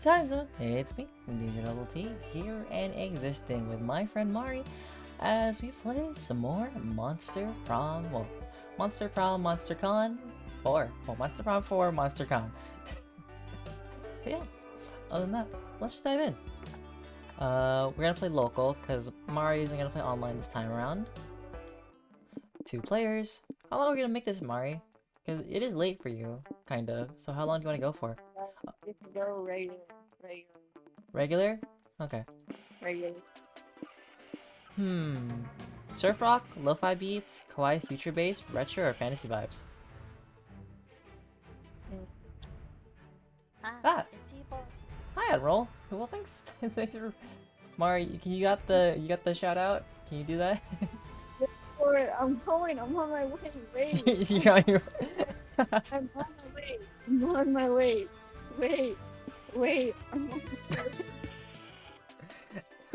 Time Zone. It's me, DjDoubleT, here and existing with my friend Mari as we play some more Monster Prom. Well, Monster Prom, Monster Con 4. Well, Monster Prom 4, Monster Con. But yeah, other than that, let's just dive in. We're gonna play local because Mari isn't gonna play online this time around. 2 players. How long are we gonna make this, Mari? Because it is late for you, kind of. So how long do you want to go for? You can go regular. Regular? Okay. Regular. Surf rock, lo-fi beats, kawaii future bass, retro, or fantasy vibes? Ah! It's people. Hi, Admiral. Well, thanks. Thanks for... Mari, you got the shout out? Can you do that? I'm going. I'm on my way. Wait. You're on your... I'm on my way. I'm on my way. Wait. I'm on my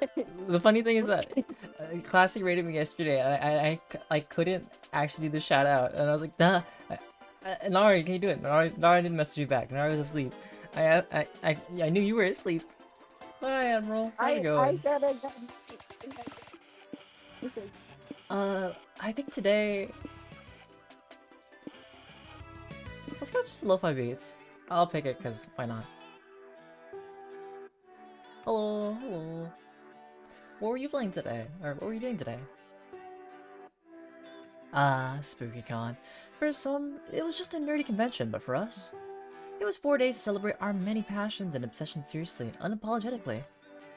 way. The funny thing is that Classic rated me yesterday. I couldn't actually do the shout out, and I was like, duh. Nari, can you do it? Nari didn't message me back. Nari was asleep. I knew you were asleep. Hi, Admiral. How's it going? I think today... Let's go just lo-fi beats. I'll pick it, because why not? Hello. What were you playing today? Or what were you doing today? Ah, SpookyCon. For some, it was just a nerdy convention, but for us, it was 4 days to celebrate our many passions and obsessions seriously, unapologetically.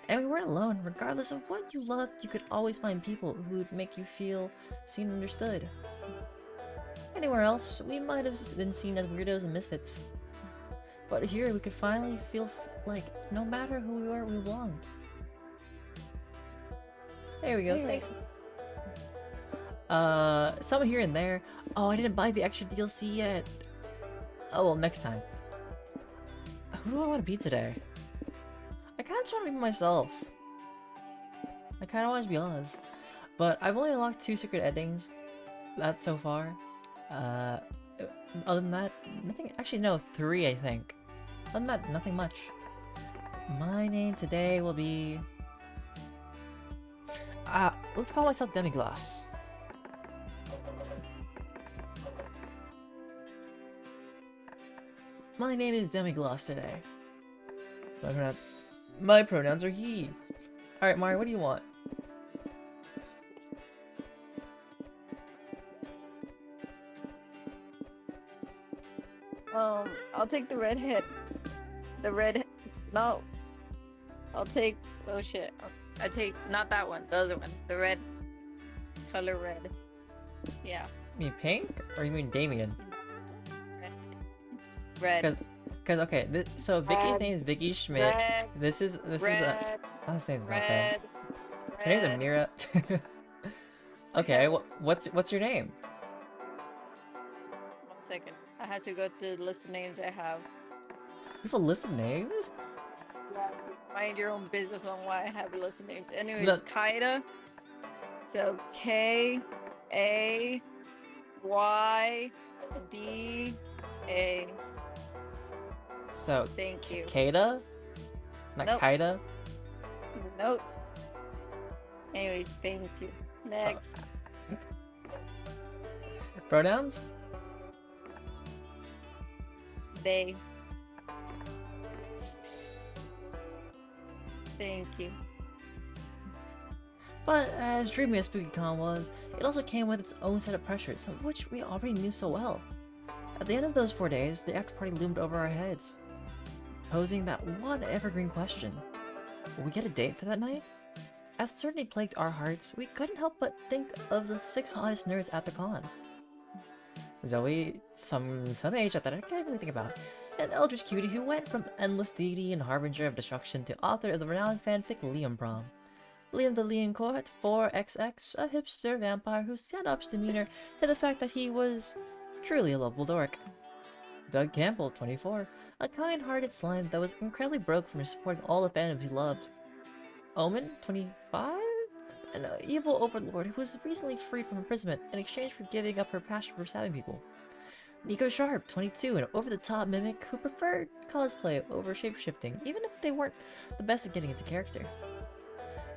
And we weren't alone. Regardless of what you loved, you could always find people who would make you feel seen and understood. Anywhere else, we might have been seen as weirdos and misfits. But here, we could finally feel like no matter who we were, we belonged. There we go, thanks. Some here and there. Oh, I didn't buy the extra DLC yet. Oh, well, next time. Who do I want to be today? I kind of just want to be myself. I kind of want to be Oz. But I've only unlocked 2 secret endings. That's so far. Other than that, nothing. Actually, no, 3, I think. Other than that, nothing much. My name today will be... let's call myself Demiglass. My name is Demiglass today. My pronouns are he. Alright, Mari, what do you want? I'll take the redhead. No. I'll take... Oh shit. I take... Not that one. The other one. The red. Color red. Yeah. You mean Pink? Or you mean Damien? Red. Cause okay, so Vicky's name is Vicky Schmidt. Red. This is Red. last name's not that. Red. Her name's Amira. Okay, what's your name? 1 second. I have to go through the list of names I have. You have a list of names? Mind your own business on why I have a list of names. Anyways, Look. Kaida. So K-A-Y-D-A. So Thank you. Kaida? Not Nope. Kaida? Nope. Anyways, thank you. Next. Pronouns? They. Thank you. But as dreamy as SpookyCon was, it also came with its own set of pressures, some of which we already knew so well. At the end of those 4 days, the after party loomed over our heads, posing that one evergreen question. Will we get a date for that night? As certainty plagued our hearts, we couldn't help but think of the 6 hottest nerds at the con. Zoe, some age that I can't really think about, an eldritch cutie who went from endless deity and harbinger of destruction to author of the renowned fanfic Liam Prom. Liam the Leoncourt, 4XX, a hipster vampire whose stand-up's demeanor hid the fact that he was truly a lovable dork. Doug Campbell, 24, a kind-hearted slime that was incredibly broke from supporting all the fandoms he loved. Omen, 25, an evil overlord who was recently freed from imprisonment in exchange for giving up her passion for stabbing people. Nico Sharp, 22, an over-the-top mimic who preferred cosplay over shapeshifting, even if they weren't the best at getting into character.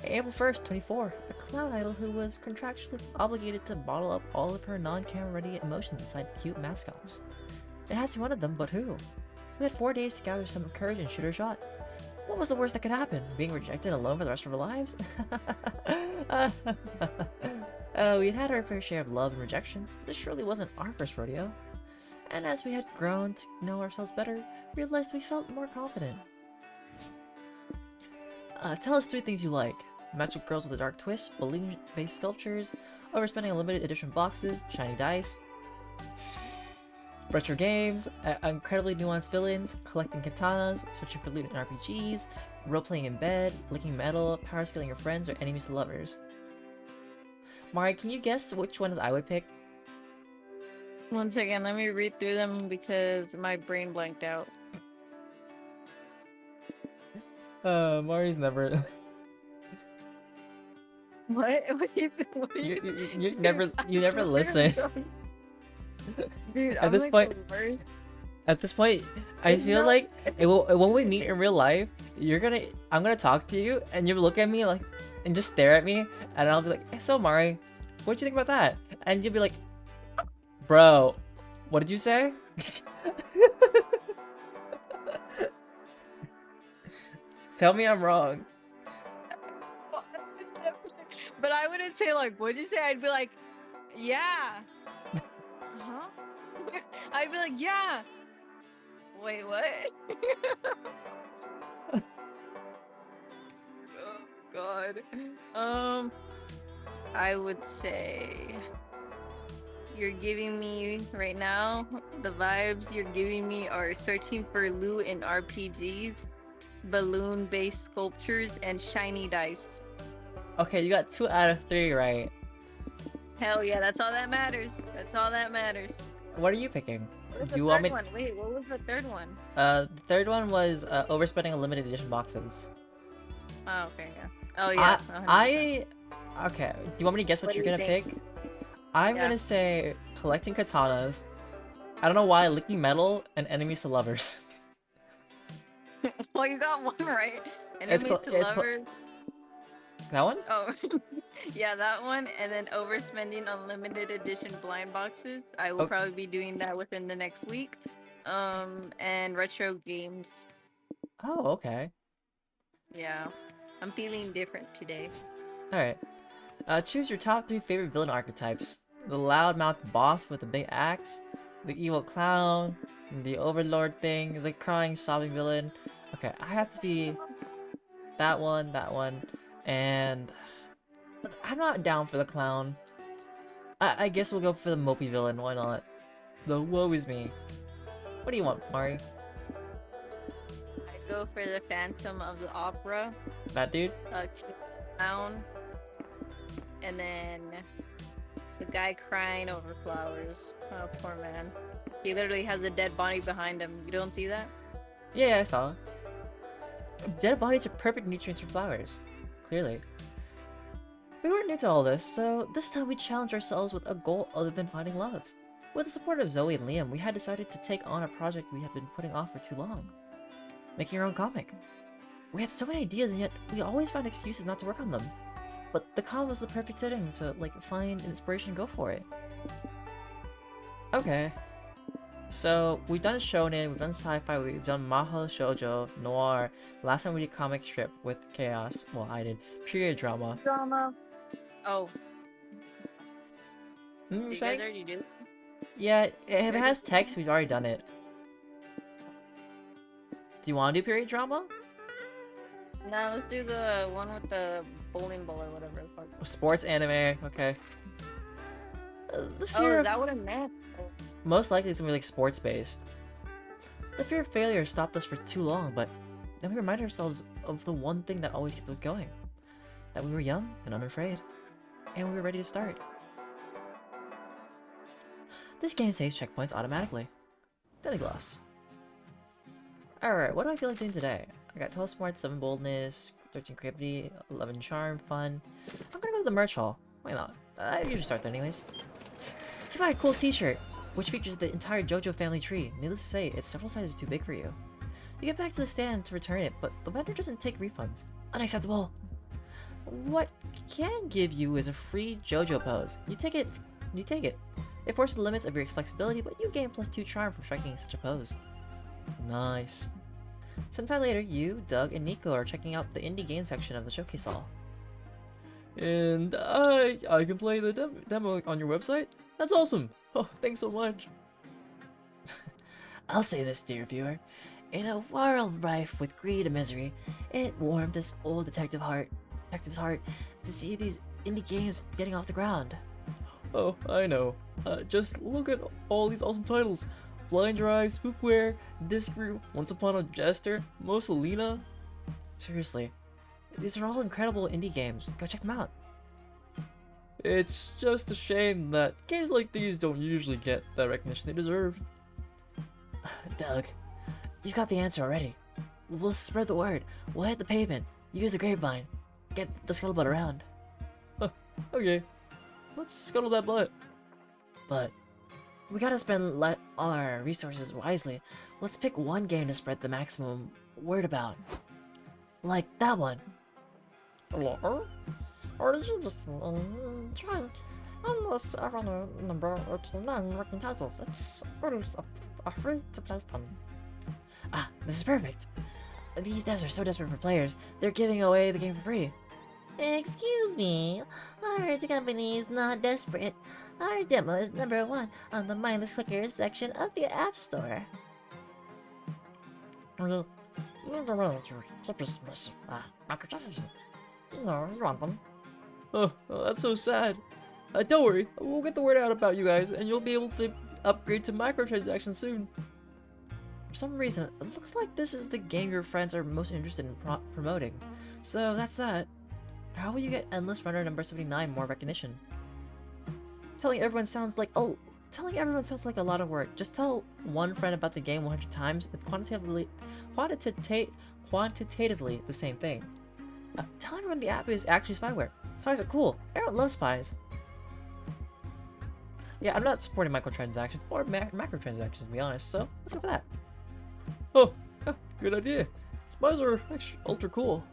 April 1st, 24, a clown idol who was contractually obligated to bottle up all of her non-camera ready emotions inside cute mascots. It has to be one of them, but who? We had 4 days to gather some courage and shoot our shot. What was the worst that could happen? Being rejected alone for the rest of our lives? We'd had our fair share of love and rejection. This surely wasn't our first rodeo. And as we had grown to know ourselves better, we realized we felt more confident. Tell us 3 things you like. Magical girls with a dark twist, balloon-based sculptures, overspending on limited edition boxes, shiny dice, retro games, incredibly nuanced villains, collecting katanas, searching for loot in RPGs, role-playing in bed, licking metal, power scaling your friends, or enemies to lovers. Mari, can you guess which ones I would pick? One second, let me read through them because my brain blanked out. Mari's never... What? What is it? What is you never listen. Dude, At I'm this like point- the worst. At this point, I feel like when we meet in real life, I'm gonna talk to you, and you look at me like, and just stare at me, and I'll be like, hey, so Mari, what'd you think about that? And you'll be like, bro, what did you say? Tell me I'm wrong. But I wouldn't say like, what'd you say? I'd be like, yeah. Huh? I'd be like, yeah. Wait, what? Oh God. I would say you're giving me right now, the vibes you're giving me are searching for loot in RPGs, balloon-based sculptures, and shiny dice. Okay, you got 2 out of 3 right. Hell yeah, that's all that matters. That's all that matters. What are you picking? What was Do the you want third me? one? Wait, what was the third one? The third one was overspending on limited edition boxes. Oh, okay, yeah. Oh yeah. 100%. Okay. Do you want me to guess what What you're do you gonna think? pick? I'm Yeah. gonna say collecting katanas. I don't know why, licking metal and enemies to lovers. Well, you got one right. It's Enemies cl- to it's cl- lovers. That one? Oh, yeah, that one. And then overspending on limited edition blind boxes. I will Okay. probably be doing that within the next week. And retro games. Oh, okay. Yeah, I'm feeling different today. Alright. Choose your top 3 favorite villain archetypes. The loudmouth boss with a big axe, the evil clown, the overlord thing, the crying, sobbing villain. Okay, I have to be that one, and I'm not down for the clown. I guess we'll go for the mopey villain, why not? The woe is me. What do you want, Mari? I'd go for the Phantom of the Opera, That dude? clown, and then the guy crying over flowers. Oh, poor man. He literally has a dead body behind him. You don't see that? Yeah, I saw. Dead bodies are perfect nutrients for flowers. Clearly. We weren't new to all this, so this time we challenged ourselves with a goal other than finding love. With the support of Zoe and Liam, we had decided to take on a project we had been putting off for too long. Making our own comic. We had so many ideas and yet we always found excuses not to work on them. But the comic was the perfect setting to find inspiration and go for it. Okay. So, we've done shonen, we've done sci-fi, we've done mahou, shoujo, noir. Last time we did comic strip with chaos. Well, I did. Period drama. Drama. Oh, Hmm, did you guys already do? yeah, if it has text, we've already done it. Do you want to do period drama? No, let's do the one with the bowling ball or whatever it's called. Sports anime, okay. The Oh, fear is of... that what it meant? Most likely it's gonna be sports based. The fear of failure stopped us for too long, but then we reminded ourselves of the one thing that always kept us going. That we were young and unafraid. And we were ready to start. This game saves checkpoints automatically. Denigloss. Alright, what do I feel like doing today? I got 12 smart, 7 boldness, 13 creativity, 11 charm, fun. I'm gonna go to the merch hall. Why not? I usually start there anyways. You buy a cool t-shirt. which features the entire JoJo family tree. Needless to say, it's several sizes too big for you. You get back to the stand to return it, but the vendor doesn't take refunds. Unacceptable! What can give you is a free JoJo pose. You take it. It forces the limits of your flexibility, but you gain +2 charm from striking such a pose. Nice. Sometime later, you, Doug, and Nico are checking out the indie game section of the showcase hall. And I can play the demo on your website? That's awesome! Oh, thanks so much! I'll say this, dear viewer. In a world rife with greed and misery, it warmed this old detective's heart to see these indie games getting off the ground. Oh, I know. Just look at all these awesome titles. Blind Drive, Spookware, Discrew, Once Upon a Jester, Mussolina. Seriously, these are all incredible indie games. Go check them out. It's just a shame that games like these don't usually get the recognition they deserve. Doug, you got the answer already. We'll spread the word. We'll hit the pavement. Use the grapevine. Get the scuttlebutt around. Okay. Let's scuttle that butt. But we gotta spend our resources wisely. Let's pick one game to spread the maximum word about. Like that one. Hello? Or is it just trying? Unless I run a number or 29 working titles, it's rules are free to play fun. Ah, this is perfect. These devs are so desperate for players, they're giving away the game for free. Excuse me, our company is not desperate. Our demo is #1 on the mindless clickers section of the App Store. Oh, that's so sad. Don't worry, we'll get the word out about you guys, and you'll be able to upgrade to microtransactions soon. For some reason, it looks like this is the game your friends are most interested in promoting. So that's that. How will you get Endless Runner number 79 more recognition? Telling everyone sounds like a lot of work. Just tell one friend about the game 100 times. It's quantitatively the same thing. Tell everyone the app is actually spyware. Spies are cool. Everyone loves spies. Yeah, I'm not supporting microtransactions or macrotransactions, to be honest, so let's go for that. Oh, good idea. Spies are ultra cool.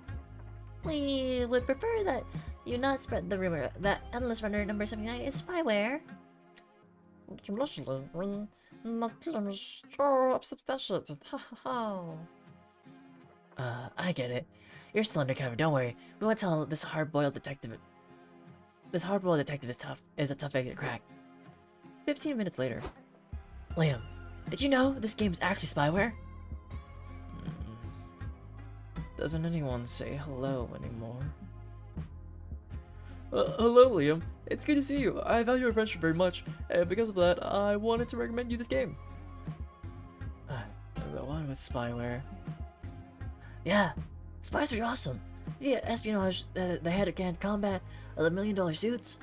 We would prefer that you not spread the rumor that Endless Runner number 79 is spyware. I get it. You're still undercover, don't worry. We won't tell this hard-boiled detective. This hard-boiled detective is a tough egg to crack. 15 minutes later. Liam, did you know this game is actually spyware? Doesn't anyone say hello anymore? Hello, Liam. It's good to see you. I value our friendship very much, and because of that, I wanted to recommend you this game. The one with spyware. Yeah, spies are awesome. The espionage, the head-to-hand combat, the $1 million suits.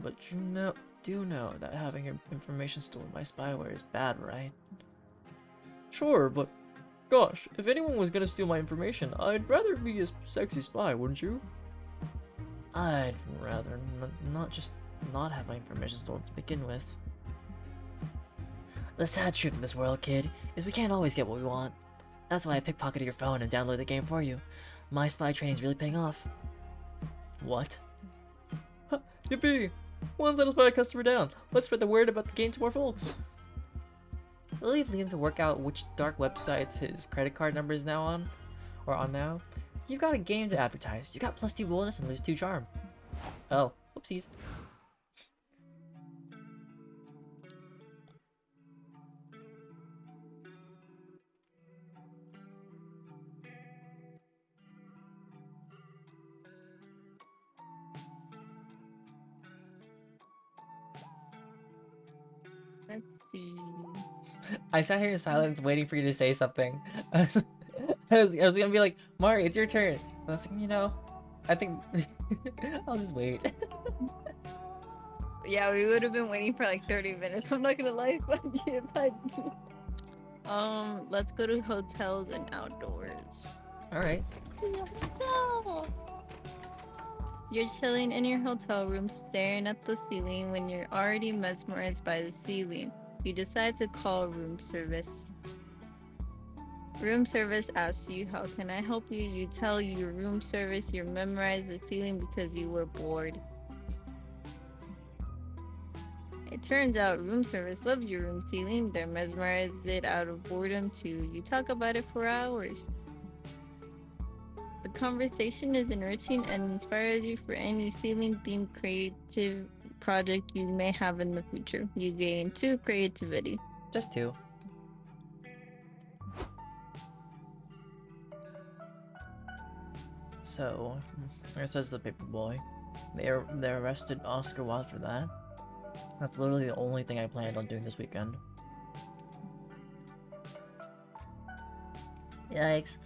But you do know that having your information stolen by spyware is bad, right? Sure, but gosh, if anyone was gonna steal my information, I'd rather be a sexy spy, wouldn't you? I'd rather not have my information stolen to begin with. The sad truth of this world, kid, is we can't always get what we want. That's why I pickpocketed your phone and downloaded the game for you. My spy training's really paying off. What? Yippee! One satisfied customer down. Let's spread the word about the game to more folks. We'll leave Liam to work out which dark websites his credit card number is now on. Or on now. You've got a game to advertise. You got +2 boldness and lose 2 charm. Oh, whoopsies. Let's see. I sat here in silence waiting for you to say something. I was gonna be like, Mari, it's your turn. And I was like, I think I'll just wait. Yeah, we would have been waiting for like 30 minutes. I'm not gonna lie, let's go to hotels and outdoors. Alright. To the hotel. You're chilling in your hotel room staring at the ceiling when you're already mesmerized by the ceiling. You decide to call room service. Room service asks you, "How can I help you?" You tell your room service you're memorized the ceiling because you were bored. It turns out room service loves your room ceiling. They're mesmerized it out of boredom too. You talk about it for hours. The conversation is enriching and inspires you for any ceiling-themed creative project you may have in the future. You gain 2 creativity. Just 2. So, here says the paper boy. They arrested Oscar Wilde for that. That's literally the only thing I planned on doing this weekend. Yikes.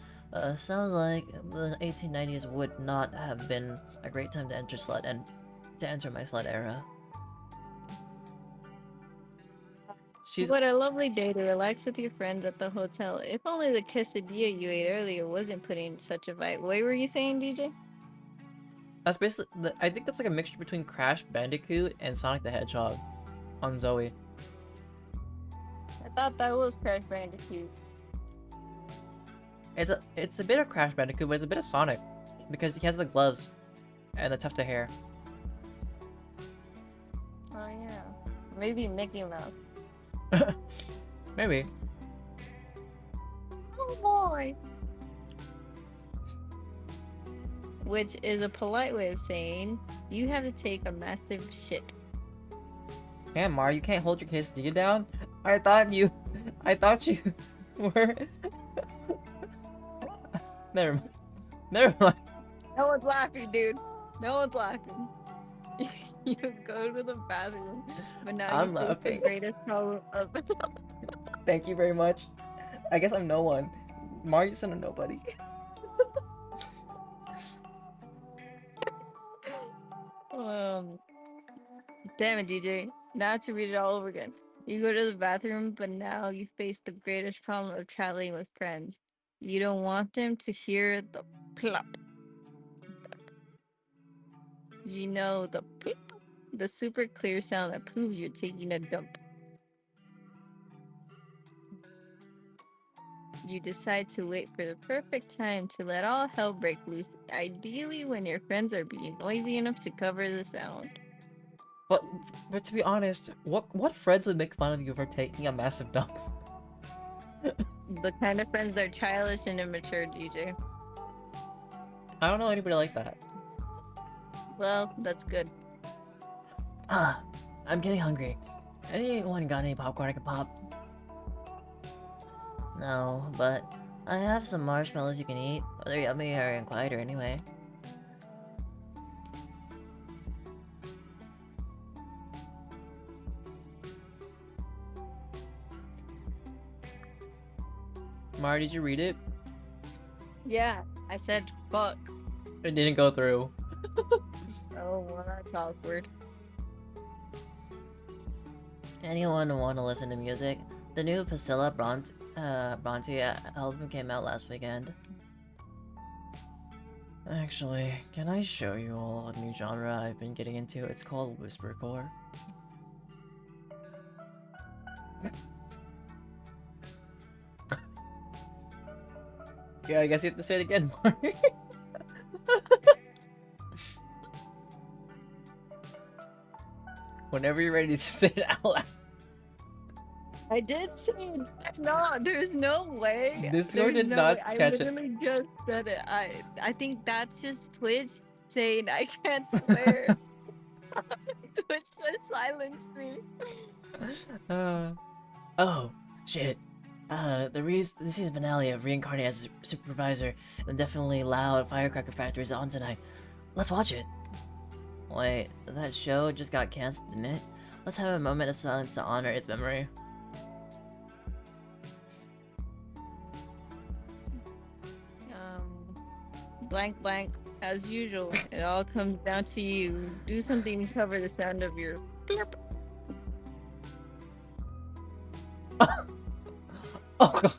Sounds like the 1890s would not have been a great time to enter my slut era. She's What a lovely day to relax with your friends at the hotel. If only the quesadilla you ate earlier wasn't putting in such a vibe. What were you saying, DJ? That's basically I think that's like a mixture between Crash Bandicoot and Sonic the Hedgehog on Zoe. I thought that was Crash Bandicoot. It's a bit of Crash Bandicoot, but it's a bit of Sonic because he has the gloves and the tuft of hair. Oh yeah, maybe Mickey Mouse. Maybe. Oh boy. Which is a polite way of saying you have to take a massive shit. Damn, Mar, you can't hold your quesadilla down? I thought you were... Never mind. Never mind. No one's laughing, dude. No one's laughing. You go to the bathroom, but now I'm you face laughing. the greatest problem of Thank you very much. I guess I'm no one. Mar, you son of nobody. Damn it, DJ. Now to read it all over again. You go to the bathroom, but now you face the greatest problem of traveling with friends. You don't want them to hear the plop. You know, the plop, the super clear sound that proves you're taking a dump. You decide to wait for the perfect time to let all hell break loose, ideally when your friends are being noisy enough to cover the sound. But to be honest, what friends would make fun of you for taking a massive dump? The kind of friends that are childish and immature, DJ. I don't know anybody like that. Well, that's good. I'm getting hungry. Anyone got any popcorn I can pop? No, but I have some marshmallows you can eat. They're yummy and quieter anyway. Mar, did you read it? Yeah, I said fuck. It didn't go through. Oh, well, that's awkward. Anyone want to listen to music? The new Priscilla Bronte album came out last weekend. Actually, can I show you all a new genre I've been getting into? It's called whispercore. Yeah, I guess you have to say it again, Mark. Whenever you're ready to say it out loud. I did say no. There's no way. Discord There's did no not way. I catch it. literally just said it. I think that's just Twitch saying I can't swear. Twitch just silenced me. Oh, shit. This season finale of Reincarnate as Supervisor and Definitely Loud Firecracker Factory is on tonight. Let's watch it. Wait, that show just got cancelled, didn't it? Let's have a moment of silence to honor its memory. Blank blank. As usual, it all comes down to you. Do something to cover the sound of your blurp. Oh god.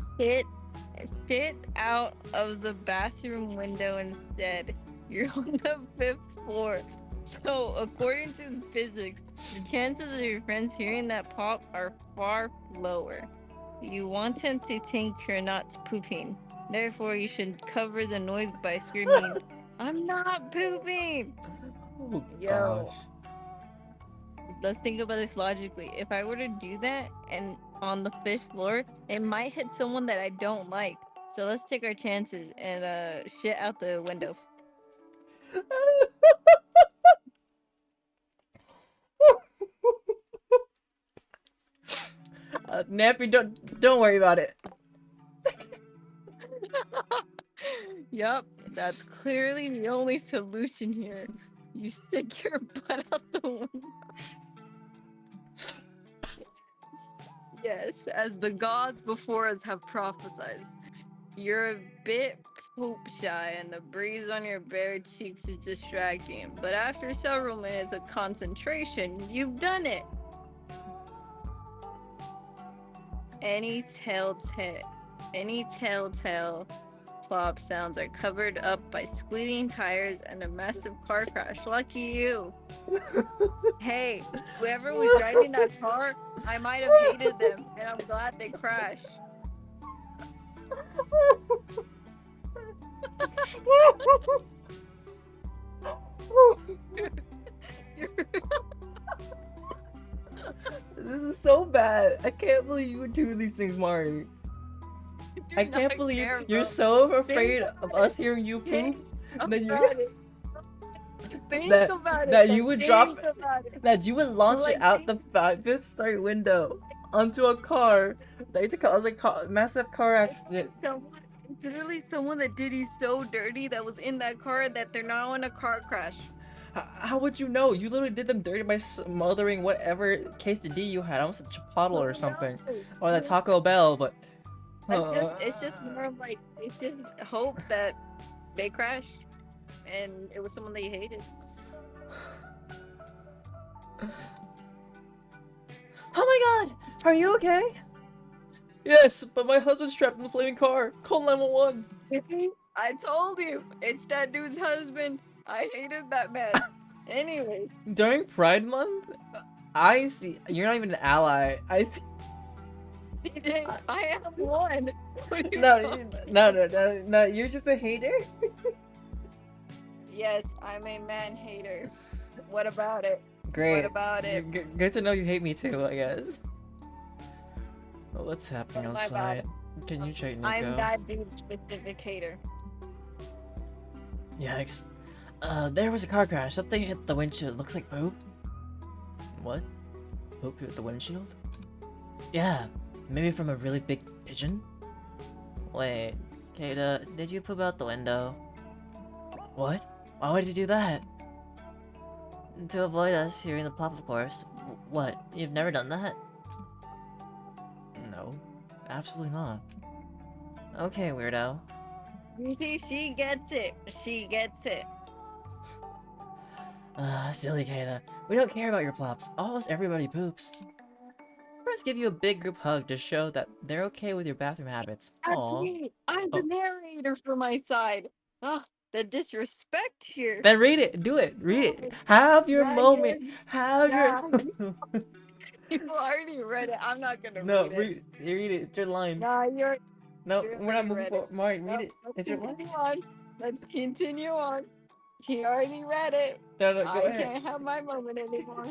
Shit out of the bathroom window instead. You're on the 5th floor. So, according to physics, the chances of your friends hearing that pop are far lower. You want them to think you're not pooping. Therefore, you should cover the noise by screaming, I'm not pooping! Oh Yo, gosh. let's think about this logically. If I were to do that and on the 5th floor, it might hit someone that I don't like. So let's take our chances and shit out the window. Nappy, don't worry about it. Yup, that's clearly the only solution here. You stick your butt out the window. Yes, as the gods before us have prophesied. You're a bit poop shy, and the breeze on your bare cheeks is distracting. But after several minutes of concentration, you've done it. Any telltale plop sounds are covered up by squealing tires and a massive car crash. Lucky you. Hey, whoever was driving that car, I might have hated them, and I'm glad they crashed. This is so bad. I can't believe you would do these things, Mari. I can't believe you're so afraid of us hearing you poop that you Think that, about it. that you would drop About it. that you would launch Like, it out the 5th story window onto a car that you could cause a massive car accident. It's literally someone that did it so dirty that was in that car that they're now in a car crash. How would you know? You literally did them dirty by smothering whatever quesadilla you had, almost a chipotle or something, or the Taco Bell. But it's just more of like it's just hope that they crashed and it was someone they hated. Oh my god! Are you okay? Yes, but my husband's trapped in the flaming car. Call 911. I told you, it's that dude's husband. I hated that man. Anyways. During Pride Month, I see you're not even an ally. DJ, I am one. No, you're just a hater? Yes, I'm a man hater. What about it? Great. What about it? Good to know you hate me too, I guess. Well, what's happening What am I outside? about? Can you check Nico? I'm that dude's specific hater. Yikes. There was a car crash. Something hit the windshield. Looks like poop. What? Poop hit the windshield? Yeah, maybe from a really big pigeon? Wait, Kata, did you poop out the window? What? Why would you do that? To avoid us hearing the plop, of course. What? You've never done that? No, absolutely not. Okay, weirdo. You see, she gets it. She gets it. Silly Kata. We don't care about your plops. Almost everybody poops. Let's give you a big group hug to show that they're okay with your bathroom habits. That's Aww. me. I'm the narrator for my side. Ugh, the disrespect here. Then read it. Do it. Read it. Have your moment. Have your. You already read it. I'm not gonna No, read it. read it. It's your line. Nah, No, you're we're not moving forward. Mari, read it. It's your line. Let's continue on. He already read it. No, go I ahead. can't have my moment anymore.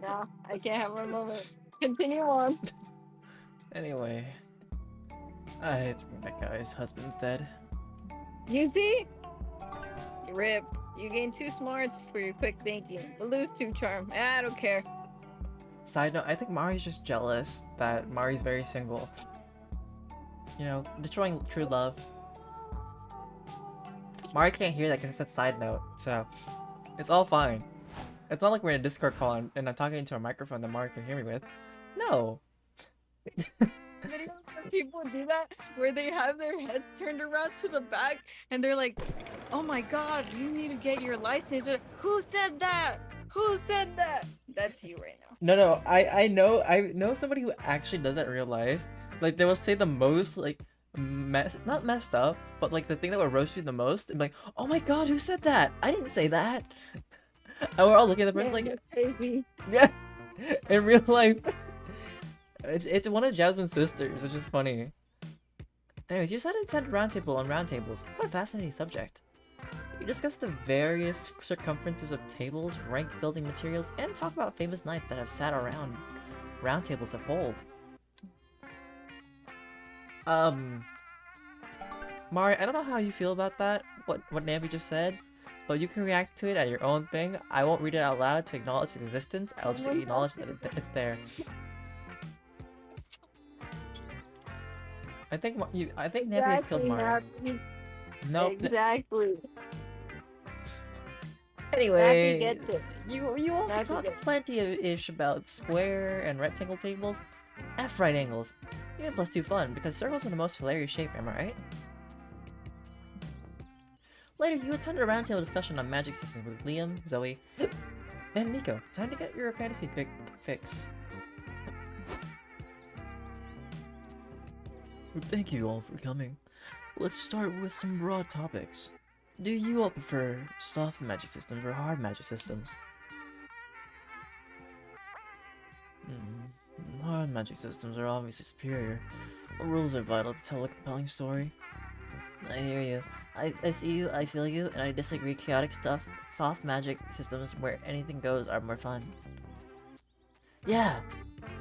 No, I can't have my moment. Continue on. Anyway, I think that guy's husband's dead. You see? Rip. You gain 2 smarts for your quick thinking, but lose 2 charm. I don't care. Side note, I think Mari's just jealous that Mari's very single. You know, destroying true love. Mari can't hear that because it's a side note, so it's all fine. It's not like we're in a Discord call and I'm talking into a microphone that Mari can hear me with. No. Videos where people do that, where they have their heads turned around to the back and they're like, oh my god, you need to get your license. Who said that? Who said that? That's you right now. No, I know somebody who actually does that in real life. Like, they will say the most, like, not messed up, but like the thing that would roast you the most, and like, oh my god, who said that? I didn't say that. And we're all looking at the person Man, like, that's crazy. yeah, in real life. It's one of Jasmine's sisters, which is funny. Anyways, you decided to attend roundtable on roundtables. What a fascinating subject. You discuss the various circumferences of tables, rank building materials, and talk about famous knights that have sat around roundtables of old. Mari, I don't know how you feel about that, what Nambi just said, but you can react to it at your own thing. I won't read it out loud to acknowledge its existence. I'll just acknowledge that it's there. I think Nambi has killed Exactly, Mari. Nappy. Nope. Exactly. Nappy Anyway, gets it. you also Nappy talk gets it. plenty of ish about square and rectangle tables. F right angles. Even plus 2 fun, because circles are the most hilarious shape, am I right? Later, you attended a roundtable discussion on magic systems with Liam, Zoe, and Nico. Time to get your fantasy fix. Thank you all for coming. Let's start with some broad topics. Do you all prefer soft magic systems or hard magic systems? Hard magic systems are obviously superior. Rules are vital to tell a compelling story. I hear you. I see you, I feel you, and I disagree. Chaotic stuff, soft magic systems where anything goes are more fun. Yeah,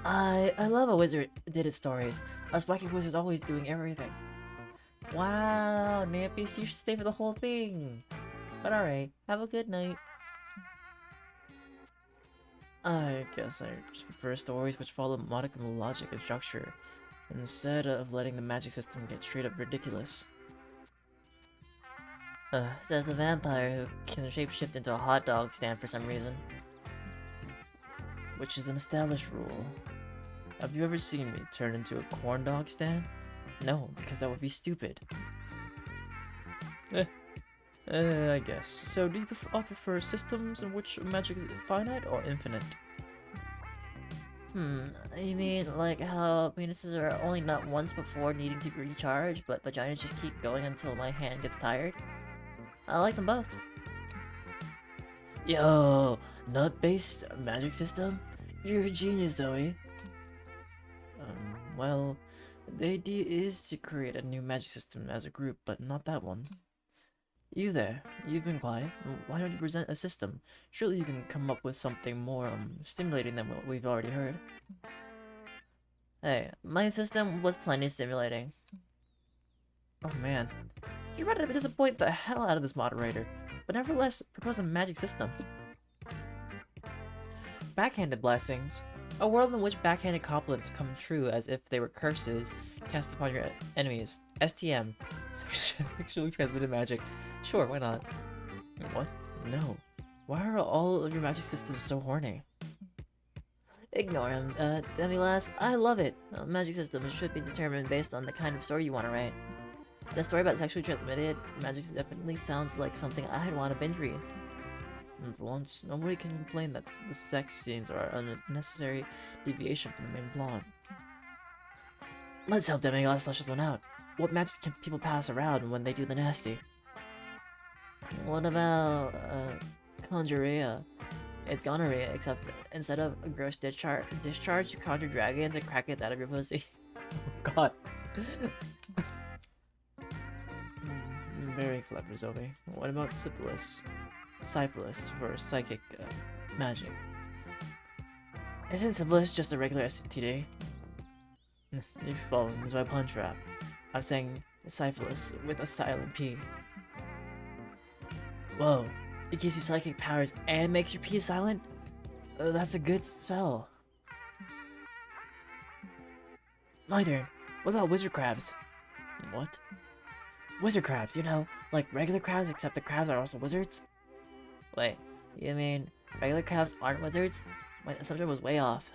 I love a wizard did its stories. Us wacky wizards always doing everything. Wow, Nampy, you should stay for the whole thing. But alright, have a good night. I guess I just prefer stories which follow modicum of logic and structure, instead of letting the magic system get straight up ridiculous. Says the vampire who can shapeshift into a hot dog stand for some reason. Which is an established rule. Have you ever seen me turn into a corn dog stand? No, because that would be stupid. I guess. So do you prefer systems in which magic is finite or infinite? You mean like how penises are only nut once before needing to recharge, but vaginas just keep going until my hand gets tired? I like them both. Yo, nut-based magic system? You're a genius, Zoe. Well, the idea is to create a new magic system as a group, but not that one. You there, you've been quiet. Why don't you present a system? Surely you can come up with something more stimulating than what we've already heard. Hey, my system was plenty stimulating. Oh man, you're ready to disappoint the hell out of this moderator, but nevertheless propose a magic system. Backhanded blessings. A world in which backhanded compliments come true as if they were curses cast upon your enemies. STM. Sexually transmitted magic. Sure, why not? What? No. Why are all of your magic systems so horny? Ignore him, Demilas. I love it. Magic systems should be determined based on the kind of story you want to write. The story about sexually transmitted magic definitely sounds like something I'd want to binge read. And for once, nobody can complain that the sex scenes are an unnecessary deviation from the main plot. Let's help Demigods flesh this one out. What magics can people pass around when they do the nasty? What about, Conjurea? It's gonorrhea, except instead of a gross discharge, you conjure dragons and krakens out of your pussy. Oh god. Very clever, Zoe. What about syphilis? Syphilis for psychic magic. Isn't syphilis just a regular STD? You've fallen into my punch trap. I'm saying syphilis with a silent P. Whoa, it gives you psychic powers and makes your P silent? That's a good spell. My turn. What about wizard crabs? What? Wizard crabs, you know, like regular crabs except the crabs are also wizards? Wait, you mean regular crabs aren't wizards? My assumption was way off.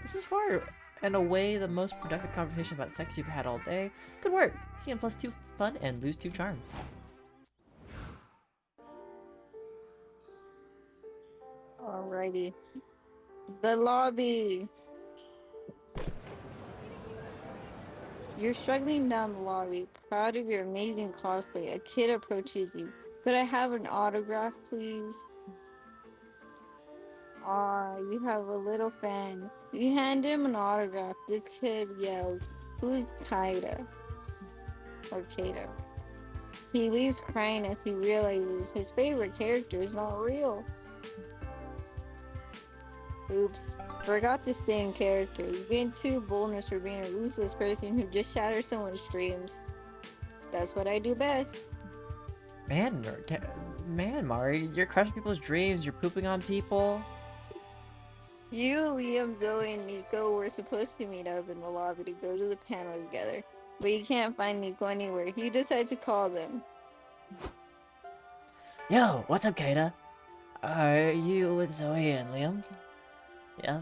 This is far and away the most productive conversation about sex you've had all day. Good work! You can +2 fun and lose 2 charm. Alrighty. The lobby. You're struggling down the lobby, proud of your amazing cosplay. A kid approaches you. Could I have an autograph, please? Ah, you have a little fan. You hand him an autograph. This kid yells, "Who's Kaida?" Or Kato. He leaves crying as he realizes his favorite character is not real. Oops, forgot to stay in character. You gain 2 boldness for being a ruthless person who just shatters someone's dreams. That's what I do best. Man, man, Mari, you're crushing people's dreams. You're pooping on people. You, Liam, Zoe, and Nico were supposed to meet up in the lobby to go to the panel together, but you can't find Nico anywhere. You decide to call them. Yo, what's up, Kata? Are you with Zoe and Liam? Yeah.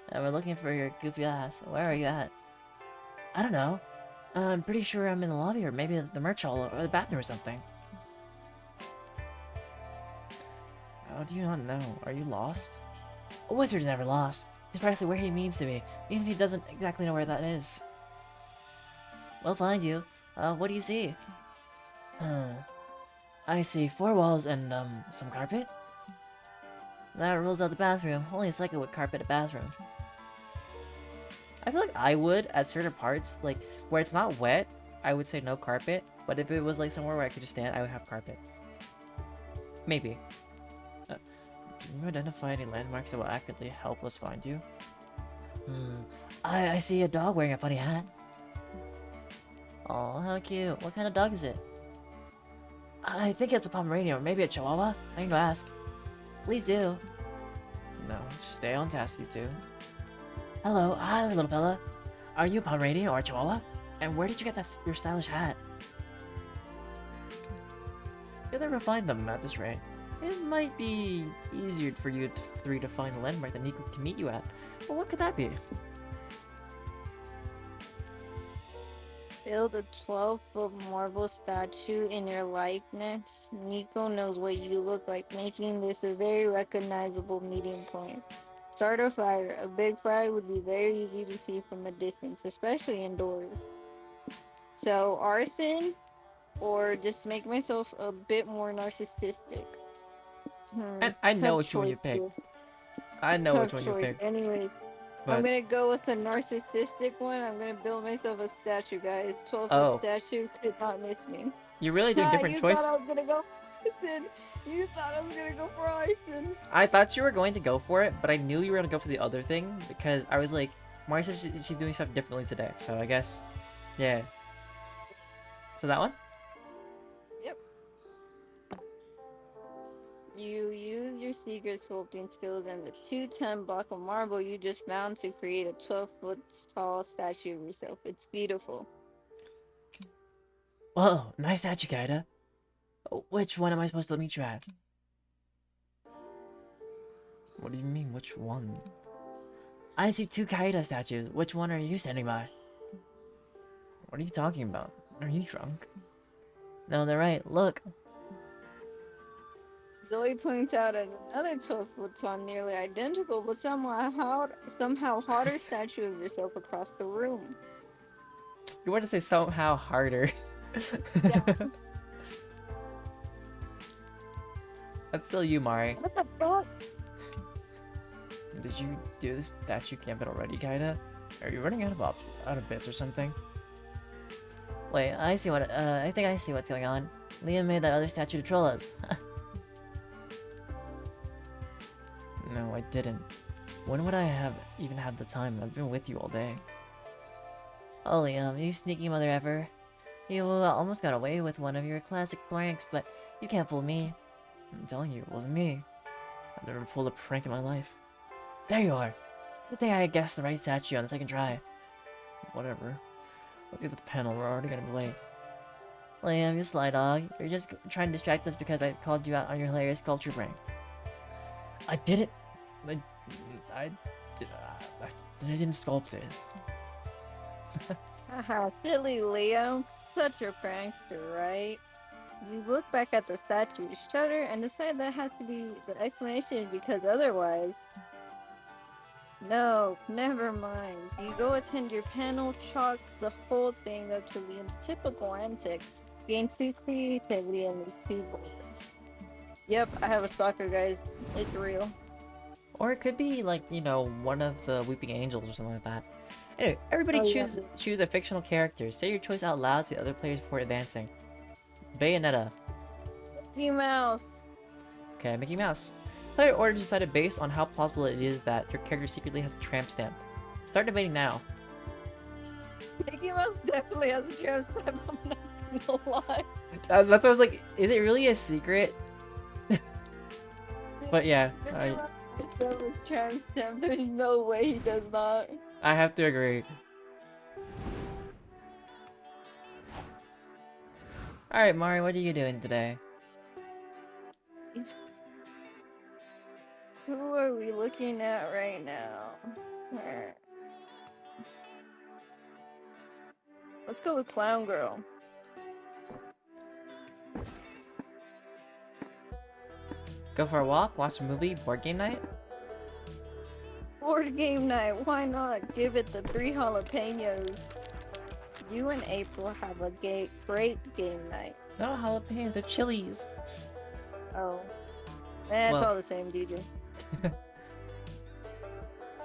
And we're looking for your goofy ass. Where are you at? I don't know. I'm pretty sure I'm in the lobby or maybe the merch hall or the bathroom or something. How do you not know? Are you lost? A wizard's never lost. He's precisely where he means to be, even if he doesn't exactly know where that is. We'll find you. What do you see? I see 4 walls and, some carpet? That rules out the bathroom. Only a psycho would carpet a bathroom. I feel like I would at certain parts, like where it's not wet, I would say no carpet. But if it was like somewhere where I could just stand, I would have carpet. Maybe. Can you identify any landmarks that will accurately help us find you? I see a dog wearing a funny hat. Oh, how cute. What kind of dog is it? I think it's a Pomeranian or maybe a Chihuahua. I can go ask. Please do. No, stay on task, you two. Hello, hi, little fella. Are you a Pomeranian or a Chihuahua? And where did you get your stylish hat? You'll never find them at this rate. It might be easier for you three to find a landmark that Nico can meet you at, but what could that be? Build a 12-foot marble statue in your likeness. Nico knows what you look like, making this a very recognizable meeting point. Start a fire. A big fire would be very easy to see from a distance, especially indoors. So, arson, or just make myself a bit more narcissistic. And I know Tough which one choice you pick. here. I know which Tough one you choice. pick, Anyways, I'm but gonna go with the narcissistic one. I'm gonna build myself a statue, guys. 12-foot oh, statue could not miss me. you're really doing Ha! different You thought choice. I was gonna go Ison. You thought I was gonna go for Ison. I thought you were going to go for it, but I knew you were gonna go for the other thing because I was like, Mari said she's doing stuff differently today, so I guess, yeah. So that one? Yep. You use your secret sculpting skills and the 210 block of marble you just found to create a 12-foot tall statue of yourself. It's beautiful. Whoa, nice statue, Kaida. Which one am I supposed to meet you at? What do you mean, which one? I see 2 Kaida statues. Which one are you standing by? What are you talking about? Are you drunk? No, they're right. Look. Zoe points out at another 12-foot tall, nearly identical, but somehow hotter statue of yourself across the room. You want to say somehow harder. Yeah. That's still you, Mari. What the fuck? Did you do this statue camping already, Kaida? Are you running out of bits or something? Wait, I think I see what's going on. Liam made that other statue to troll us. No, I didn't. When would I even have the time? I've been with you all day. Oh, Liam, you sneaky mother ever. You almost got away with one of your classic pranks, but you can't fool me. I'm telling you, it wasn't me. I've never pulled a prank in my life. There you are! Good thing I guessed the right statue on the second try. Whatever. Let's get to the panel, we're already gonna be late. Liam, you sly dog. You're just trying to distract us because I called you out on your hilarious sculpture prank. I didn't... I didn't sculpt it. Haha, silly Leo. Such a prankster, right? You look back at the statue, shudder, and decide that has to be the explanation because otherwise... No, never mind. You go attend your panel, chalk the whole thing up to Liam's typical antics, gain 2 creativity, and lose 2 bullets. Yep, I have a stalker, guys. It's real. Or it could be like, you know, one of the Weeping Angels or something like that. Anyway, everybody Oh, yeah. choose a fictional character. Say your choice out loud to the other players before advancing. Bayonetta. Mickey Mouse. Okay, Mickey Mouse. Player order decided based on how plausible it is that your character secretly has a tramp stamp. Start debating now. Mickey Mouse definitely has a tramp stamp, I'm not gonna lie. That's what I was like, is it really a secret? But yeah, Mickey Mouse has a tramp stamp. There's no way he does not. I have to agree. Alright, Mari, what are you doing today? Who are we looking at right now? Let's go with Clown Girl. Go for a walk, watch a movie, board game night? Board game night, why not? Give it the 3 jalapenos. You and April have a great game night. No, jalapenos, they're chilies. Oh. It's Well. all the same, DJ.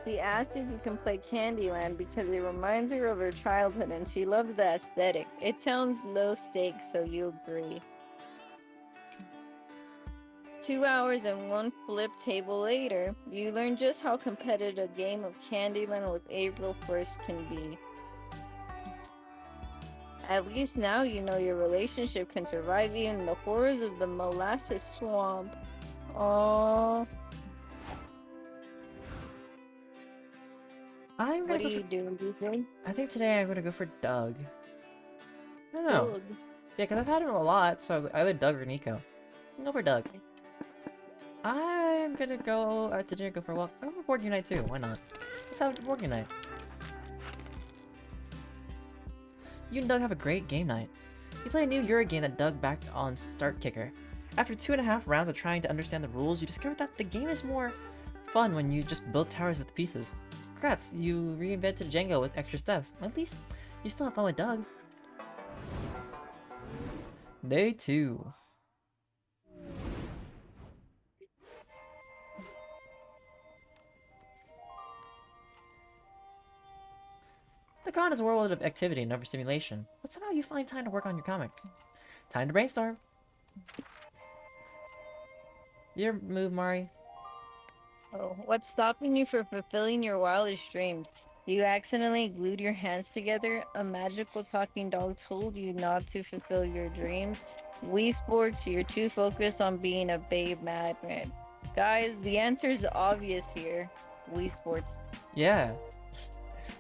She asked if you can play Candyland because it reminds her of her childhood and she loves the aesthetic. It sounds low stakes, so you agree. 2 hours and 1 flip table later, you learn just how competitive a game of Candyland with April 1st can be. At least now you know your relationship can survive even the horrors of the molasses swamp. Aww. What are you doing, DJ? I think today I'm gonna go for Doug. I don't know. Doug. Yeah, because I've had him a lot, so I was like, either Doug or Nico. I'll go for Doug. I'm gonna go out to dinner, go for a walk. I'll go for board game night too, why not? Let's have a board game night. You and Doug have a great game night. You play a new Euro game that Doug backed on Start Kicker. After 2.5 rounds of trying to understand the rules, you discovered that the game is more fun when you just build towers with pieces. Congrats, you reinvented Jenga with extra steps. At least, you still have fun with Doug. Day 2. The con is a world of activity and overstimulation, but somehow you find time to work on your comic. Time to brainstorm. Your move, Mari. Oh, what's stopping you from fulfilling your wildest dreams? You accidentally glued your hands together. A magical talking dog told you not to fulfill your dreams. Wii Sports, you're too focused on being a babe magnet. Guys, the answer is obvious here. Wii Sports. Yeah.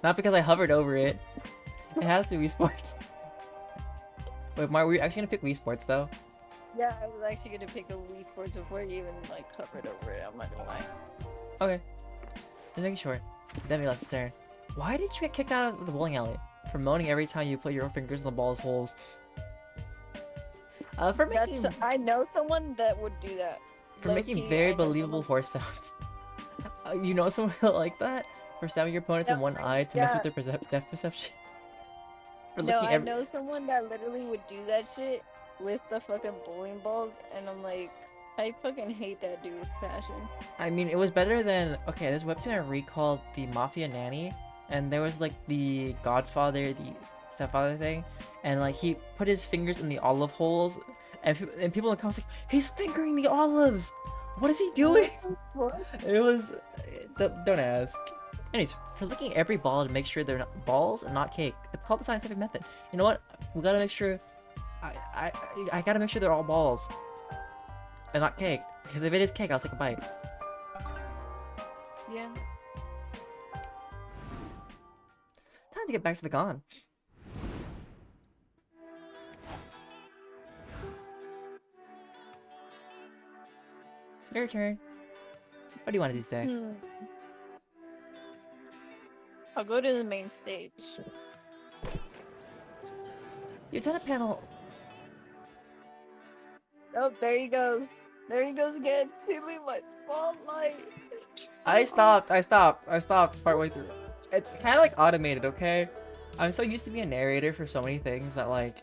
Not because I hovered over it. It has to be Wii Sports. Wait, Mari, were you actually gonna pick Wii Sports though? Yeah, I was actually gonna pick a Wii Sports before you even like hovered over it. I'm not gonna lie. Okay. Just making sure. Then we lost Saren. Why did you get kicked out of the bowling alley? For moaning every time you put your fingers in the ball's holes. For making I know someone that would do that. for making very believable horse sounds. You know someone like that? For stabbing your opponents in one eye to mess with their depth perception? For No, looking I know someone that literally would do that shit with the fucking bowling balls, and I'm like, I fucking hate that dude with passion. I mean, it was better than... Okay, there's a webtoon I read called The Mafia Nanny, and there was like the Godfather, the stepfather thing, and like he put his fingers in the olive holes, and people in the comments like, he's fingering the olives! What is he doing? What? It was... Don't ask. Anyways, for licking every ball to make sure they're not balls and not cake. It's called the scientific method. You know what? We gotta make sure... I gotta make sure they're all balls. And not cake. Because if it is cake, I'll take a bite. Yeah. Time to get back to the con. Your turn. What do you want to do today? I'll go to the main stage. You attend a panel. Oh, there he goes. There he goes again, stealing my spotlight. I stopped partway through. It's kind of like automated, okay? I'm so used to being a narrator for so many things that like,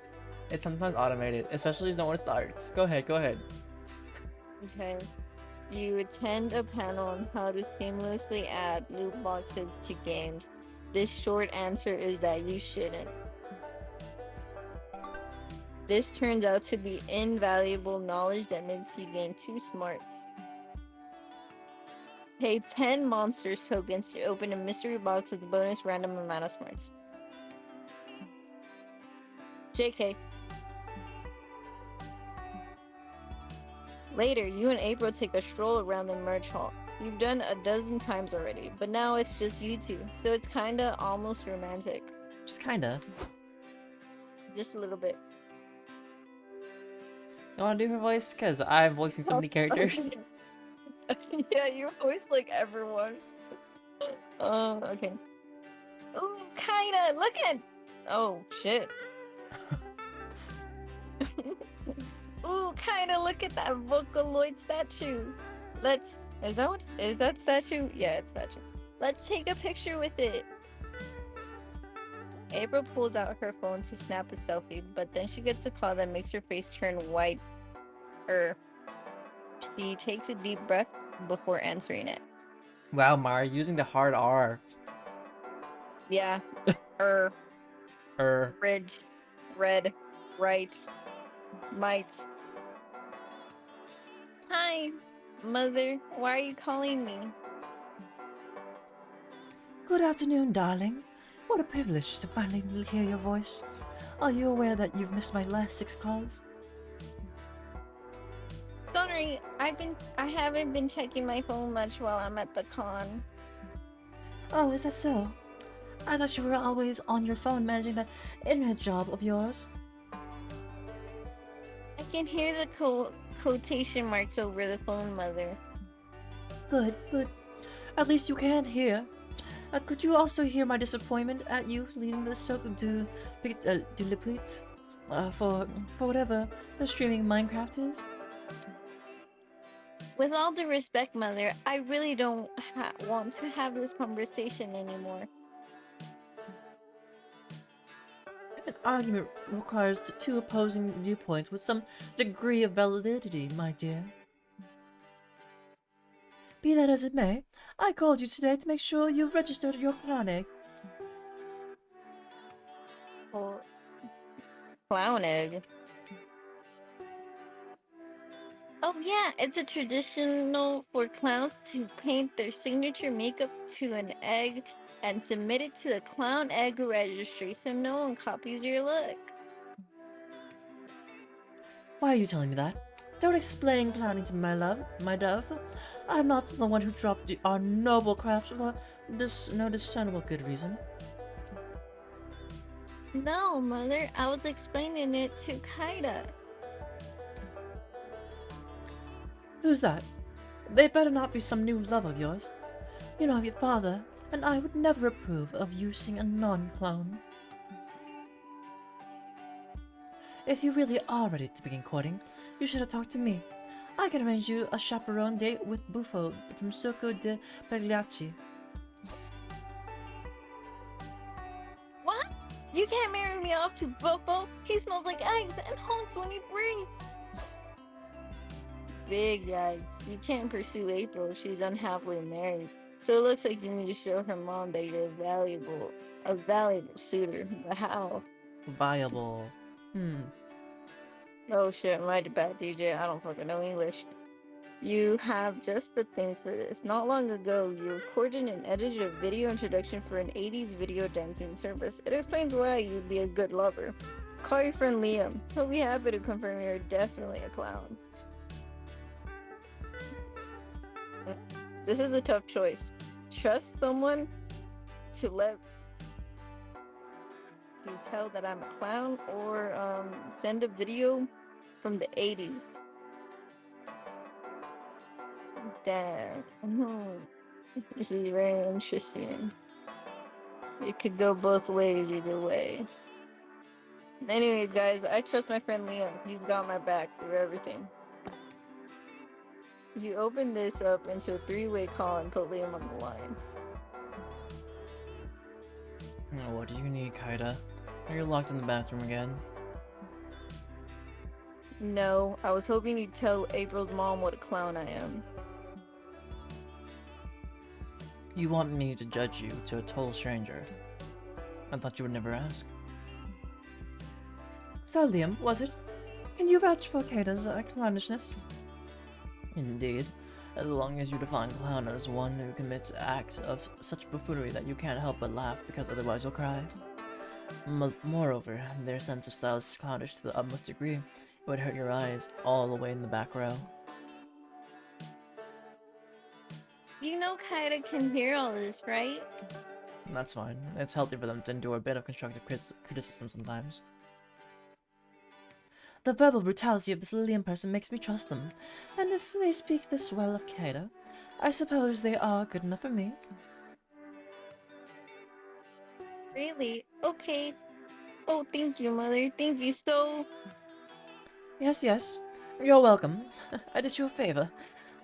it's sometimes automated, especially if no one starts. Go ahead, go ahead. Okay. You attend a panel on how to seamlessly add loot boxes to games. This short answer is that you shouldn't. This turns out to be invaluable knowledge that makes you gain 2 smarts. Pay 10 monsters tokens to open a mystery box with a bonus random amount of smarts. JK. Later, you and April take a stroll around the merch hall. You've done a dozen times already, but now it's just you two, so it's kinda almost romantic. Just kinda. Just a little bit. You wanna do her voice? Cause I'm voicing so many characters. Yeah, you voice like everyone. Okay. Ooh, kinda. Look at. Oh shit. Ooh, kinda. Look at that Vocaloid statue. Let's. Is that what? Is that statue? Yeah, it's statue. Let's take a picture with it. April pulls out her phone to snap a selfie, but then she gets a call that makes her face turn white. She takes a deep breath before answering it. Wow, Mari, using the hard R. Yeah. Er. Ridge. Red. Right. Might. Hi, Mother. Why are you calling me? Good afternoon, darling. What a privilege to finally hear your voice. Are you aware that you've missed my last 6 calls? Sorry, I haven't been checking my phone much while I'm at the con. Oh, is that so? I thought you were always on your phone managing that internet job of yours. I can hear the quotation marks over the phone, Mother. Good, good. At least you can hear. Could you also hear my disappointment at you leaving the Cirque du DjDoubleT for whatever streaming Minecraft is? With all due respect, Mother, I really don't want to have this conversation anymore. An argument requires two opposing viewpoints with some degree of validity, my dear. Be that as it may, I called you today to make sure you registered your clown egg. Oh, clown egg. Oh yeah, it's a traditional for clowns to paint their signature makeup to an egg and submit it to the clown egg registry so no one copies your look. Why are you telling me that? Don't explain clowning to me, my love, my dove. I'm not the one who dropped our noble craft for this no discernible good reason. No, Mother, I was explaining it to Kaida. Who's that? They better not be some new love of yours. You know, your father and I would never approve of using a non-clown. If you really are ready to begin courting, you should have talked to me. I can arrange you a chaperone date with Buffo from Circo de Pagliacci. What? You can't marry me off to Bobo? He smells like eggs and honks when he breathes. Big yikes. You can't pursue April if she's unhappily married. So it looks like you need to show her mom that you're a valuable suitor. But how? Viable. Oh shit, my bad, DJ. I don't fucking know English. You have just the thing for this. Not long ago, you recorded and edited a video introduction for an 80s video dancing service. It explains why you'd be a good lover. Call your friend Liam. He'll be happy to confirm you're definitely a clown. This is a tough choice. Trust someone to tell that I'm a clown, or send a video from the 80s. Damn. This is very interesting. It could go both ways either way. Anyways, guys, I trust my friend Liam. He's got my back through everything. You open this up into a three-way call and put Liam on the line. What do you need, Kaida? Are you locked in the bathroom again? No, I was hoping you'd tell April's mom what a clown I am. You want me to judge you to a total stranger? I thought you would never ask. So, Liam, was it? Can you vouch for Kaida's clownishness? Indeed, as long as you define clown as one who commits acts of such buffoonery that you can't help but laugh because otherwise you'll cry. Moreover, their sense of style is clownish to the utmost degree. It would hurt your eyes all the way in the back row. You know Kaida can hear all this, right? That's fine. It's healthy for them to endure a bit of constructive criticism sometimes. The verbal brutality of this Liam person makes me trust them, and if they speak this well of Kaida, I suppose they are good enough for me. Really? Okay. Oh, thank you, Mother. Thank you so... Yes, yes. You're welcome. I did you a favor.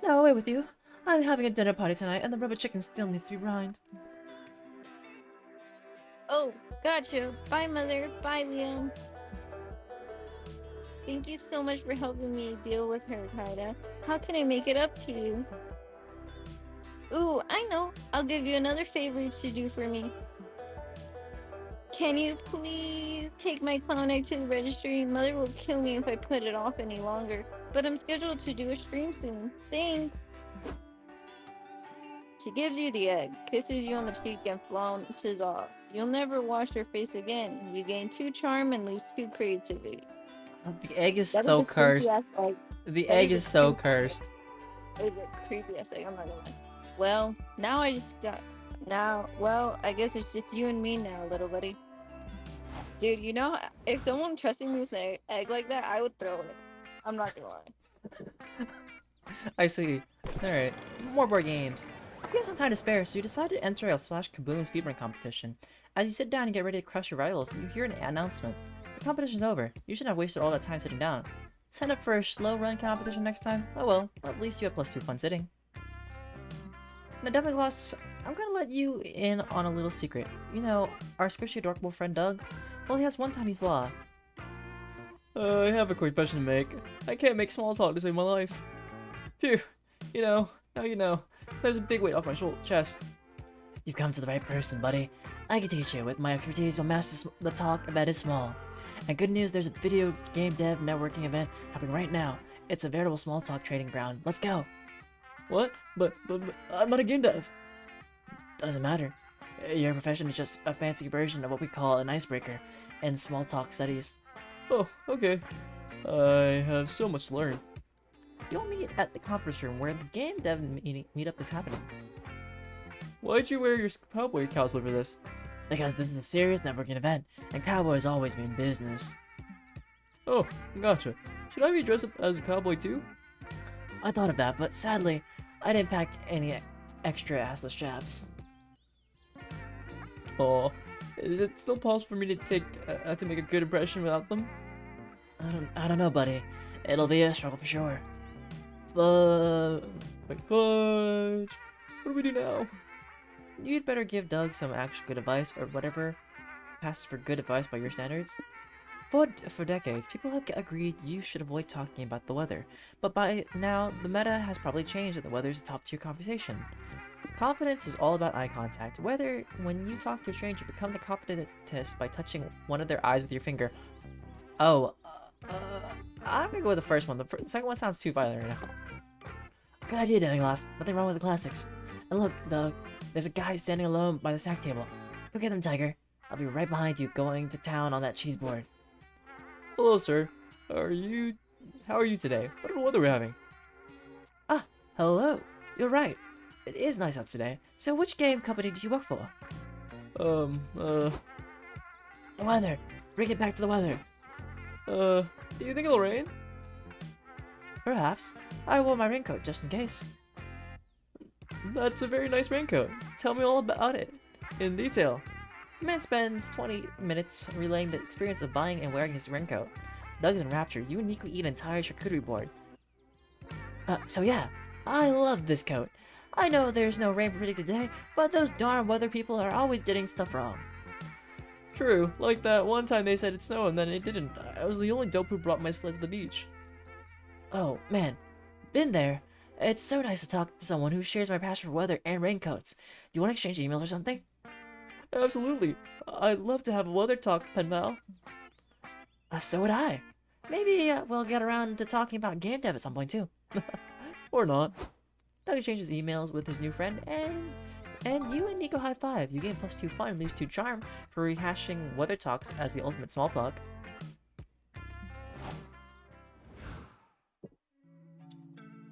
Now away with you. I'm having a dinner party tonight, and the rubber chicken still needs to be brined. Oh, gotcha. Bye, Mother. Bye, Liam. Thank you so much for helping me deal with her, Kaida. How can I make it up to you? Ooh, I know. I'll give you another favor to do for me. Can you please take my clown egg to the registry? Mother will kill me if I put it off any longer. But I'm scheduled to do a stream soon. Thanks. She gives you the egg, kisses you on the cheek, and flounces off. You'll never wash her face again. You gain 2 charm and lose 2 creativity. The egg is That so a creepy cursed. ass egg. The That egg is is a so creepy cursed. It was a creepy ass egg, I'm not gonna lie. Well, now I just got... Well, I guess it's just you and me now, little buddy. Dude, you know, if someone trusted me with an egg like that, I would throw it. I'm not gonna lie. I see. Alright, more board games. You have some time to spare, so you decide to enter a Flash Kaboom speedrun competition. As you sit down and get ready to crush your rivals, you hear an announcement. The competition's over. You shouldn't have wasted all that time sitting down. Sign up for a slow run competition next time? Oh well, at least you have +2 fun sitting. Now, Demigloss, I'm gonna let you in on a little secret. You know, our squishy adorable friend Doug? Well, he has one tiny flaw. I have a confession to make. I can't make small talk to save my life. Phew. You know, now you know. There's a big weight off my chest. You've come to the right person, buddy. I can teach you. With my expertise, you'll master the talk that is small. And good news, there's a video game dev networking event happening right now. It's a veritable small talk trading ground. Let's go. What? But I'm not a game dev. Doesn't matter. Your profession is just a fancy version of what we call an icebreaker in small talk studies. Oh, okay. I have so much to learn. You'll meet at the conference room where the game dev meetup is happening. Why'd you wear your cowboy costume for this? Because this is a serious networking event, and cowboys always mean business. Oh, gotcha. Should I be dressed up as a cowboy too? I thought of that, but sadly, I didn't pack any extra assless straps. Oh, is it still possible for me to make a good impression without them? I don't know, buddy. It'll be a struggle for sure. But what do we do now? You'd better give Doug some actual good advice, or whatever passes for good advice by your standards. For decades, people have agreed you should avoid talking about the weather, but by now, the meta has probably changed and the weather's a top-tier conversation. Confidence is all about eye contact. Whether when you talk to a stranger, become the competentist by touching one of their eyes with your finger. Oh, I'm gonna go with the first one. The second one sounds too violent right now. Good idea, Demigloss. Nothing wrong with the classics. And look, there's a guy standing alone by the snack table. Go get him, Tiger. I'll be right behind you, going to town on that cheese board. Hello, sir. How are you today? What weather we're having? Ah, hello. You're right. It is nice out today. So which game company do you work for? The weather. Bring it back to the weather. Do you think it'll rain? Perhaps. I wore my raincoat just in case. That's a very nice raincoat. Tell me all about it. In detail. The man spends 20 minutes relaying the experience of buying and wearing his raincoat. Doug is enraptured. You uniquely eat an entire charcuterie board. So yeah, I love this coat. I know there's no rain predicted today, but those darn weather people are always getting stuff wrong. True, like that one time they said it'd snow and then it didn't. I was the only dope who brought my sled to the beach. Oh, man. Been there. It's so nice to talk to someone who shares my passion for weather and raincoats. Do you want to exchange emails or something? Absolutely. I'd love to have a weather talk, pen pal. So would I. Maybe we'll get around to talking about game dev at some point too. Or not. Doug exchanges emails with his new friend, and you and Nico high five. You gain +2 fun, leaves 2 charm for rehashing weather talks as the ultimate small talk.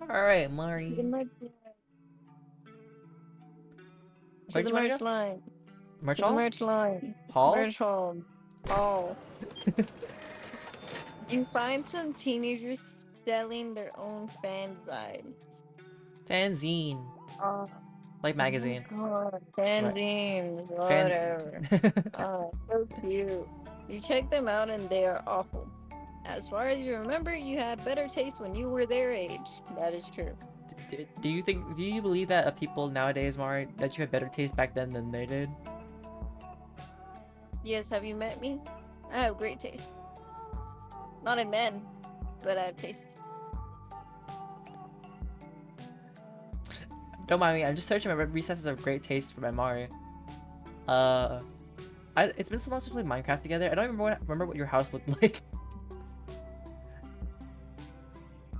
Alright, Mari. To the Where'd you wanna merch go? line. Merch To the hall? merch line. Hall? Merch hall. Hall. You find some teenagers selling their own fanzines. Fanzine. Oh, Like magazine. God. Fanzines. Fan... Whatever. Oh, so cute. You check them out and they are awful. As far as you remember, you had better taste when you were their age. That is true. do you believe that people nowadays, Mari, that you had better taste back then than they did? Yes, have you met me? I have great taste. Not in men, but I have taste. Don't mind me, I'm just searching my recesses of great taste for my Mari. It's been so long since we played Minecraft together. I don't even remember what your house looked like.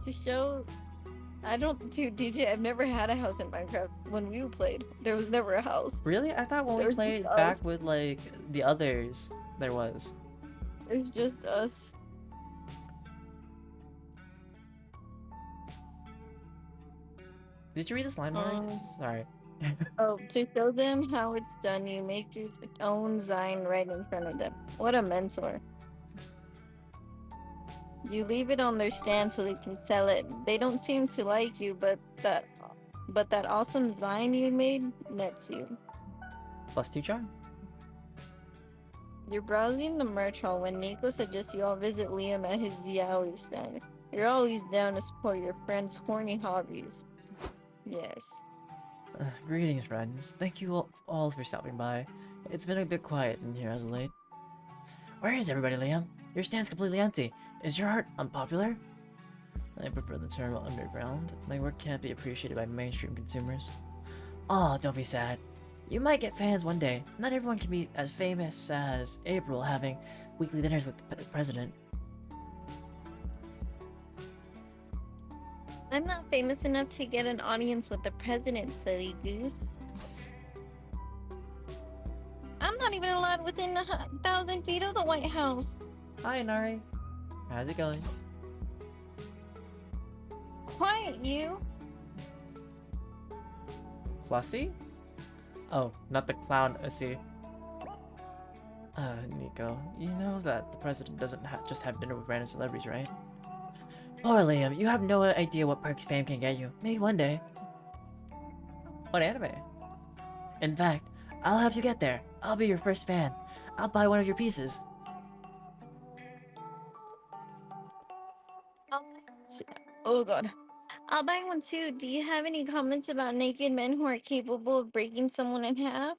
To show, I don't, dude, DJ, I've never had a house in Minecraft. When we played, there was never a house. Really? I thought when we There's played just back us. with like the others, there was. There's just us. Did you read this line, Mari? Sorry. Oh, to show them how it's done, you make your own sign right in front of them. What a mentor. You leave it on their stand so they can sell it. They don't seem to like you, but that awesome sign you made nets you. +2 charm. You're browsing the merch hall when Nico suggests you all visit Liam at his Yaoi stand. You're always down to support your friend's horny hobbies. Yes. Greetings, friends. Thank you all for stopping by. It's been a bit quiet in here as of late. Where is everybody, Liam? Your stand's completely empty. Is your art unpopular? I prefer the term underground. My work can't be appreciated by mainstream consumers. Aw, don't be sad. You might get fans one day. Not everyone can be as famous as April having weekly dinners with the president. I'm not famous enough to get an audience with the president, silly goose. I'm not even allowed within 1,000 feet of the White House. Hi, Nari. How's it going? Quiet, you. Flossie? Oh, not the clown, Ussy. Nico, you know that the president doesn't just have dinner with random celebrities, right? Poor Liam, you have no idea what perks fame can get you. Maybe one day. What anime? In fact, I'll help you get there. I'll be your first fan. I'll buy one of your pieces. Oh god. I'll buy one too. Do you have any comments about naked men who are capable of breaking someone in half?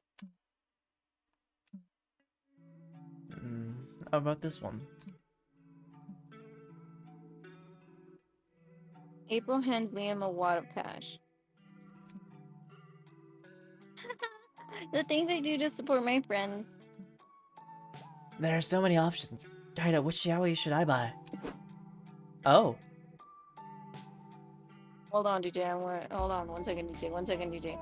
How about this one? April hands Liam a wad of cash. The things I do to support my friends. There are so many options. Kaida, which yaoi should I buy? Oh. Hold on, DJ. Hold on. 1 second, DJ. 1 second, DJ.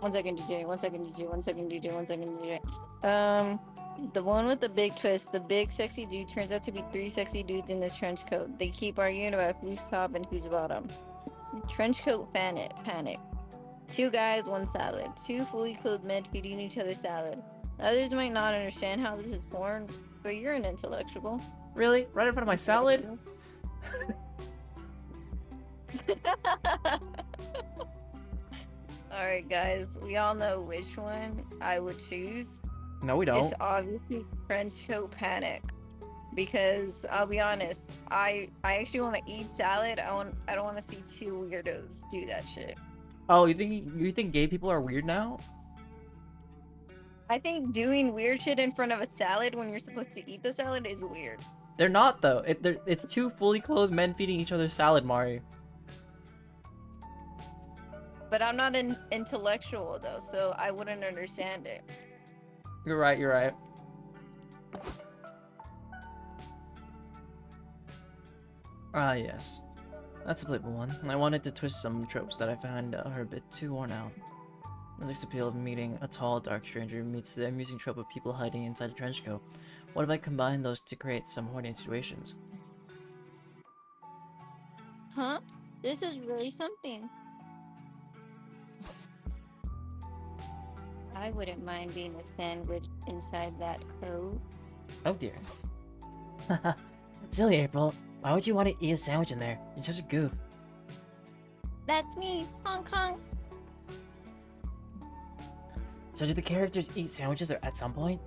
1 second, DJ. 1 second, DJ. 1 second, DJ. 1 second, DJ. The one with the big twist, the big sexy dude turns out to be 3 sexy dudes in this trench coat. They keep arguing about who's top and who's bottom. Trench coat panic. 2 guys, 1 salad. 2 fully clothed men feeding each other salad. Others might not understand how this is porn, but you're an intellectual. Really? Right in front of my salad? Alright guys, we all know which one I would choose. No, we don't. It's obviously trench coat panic. because I'll be honest, I actually want to eat salad. I don't want to see two weirdos do that shit. Oh, you think gay people are weird now? I think doing weird shit in front of a salad when you're supposed to eat the salad is weird. They're not though. It's two fully clothed men feeding each other salad, Mari. But I'm not an intellectual though, so I wouldn't understand it. You're right. You're right. Ah, yes. That's a playable one. I wanted to twist some tropes that I found are a bit too worn out. The sex appeal of meeting a tall, dark stranger meets the amusing trope of people hiding inside a trench coat. What if I combine those to create some horny situations? Huh? This is really something. I wouldn't mind being a sandwich inside that coat. Oh dear. Silly April. Why would you want to eat a sandwich in there? You're such a goof. That's me, Hong Kong. So do the characters eat sandwiches at some point?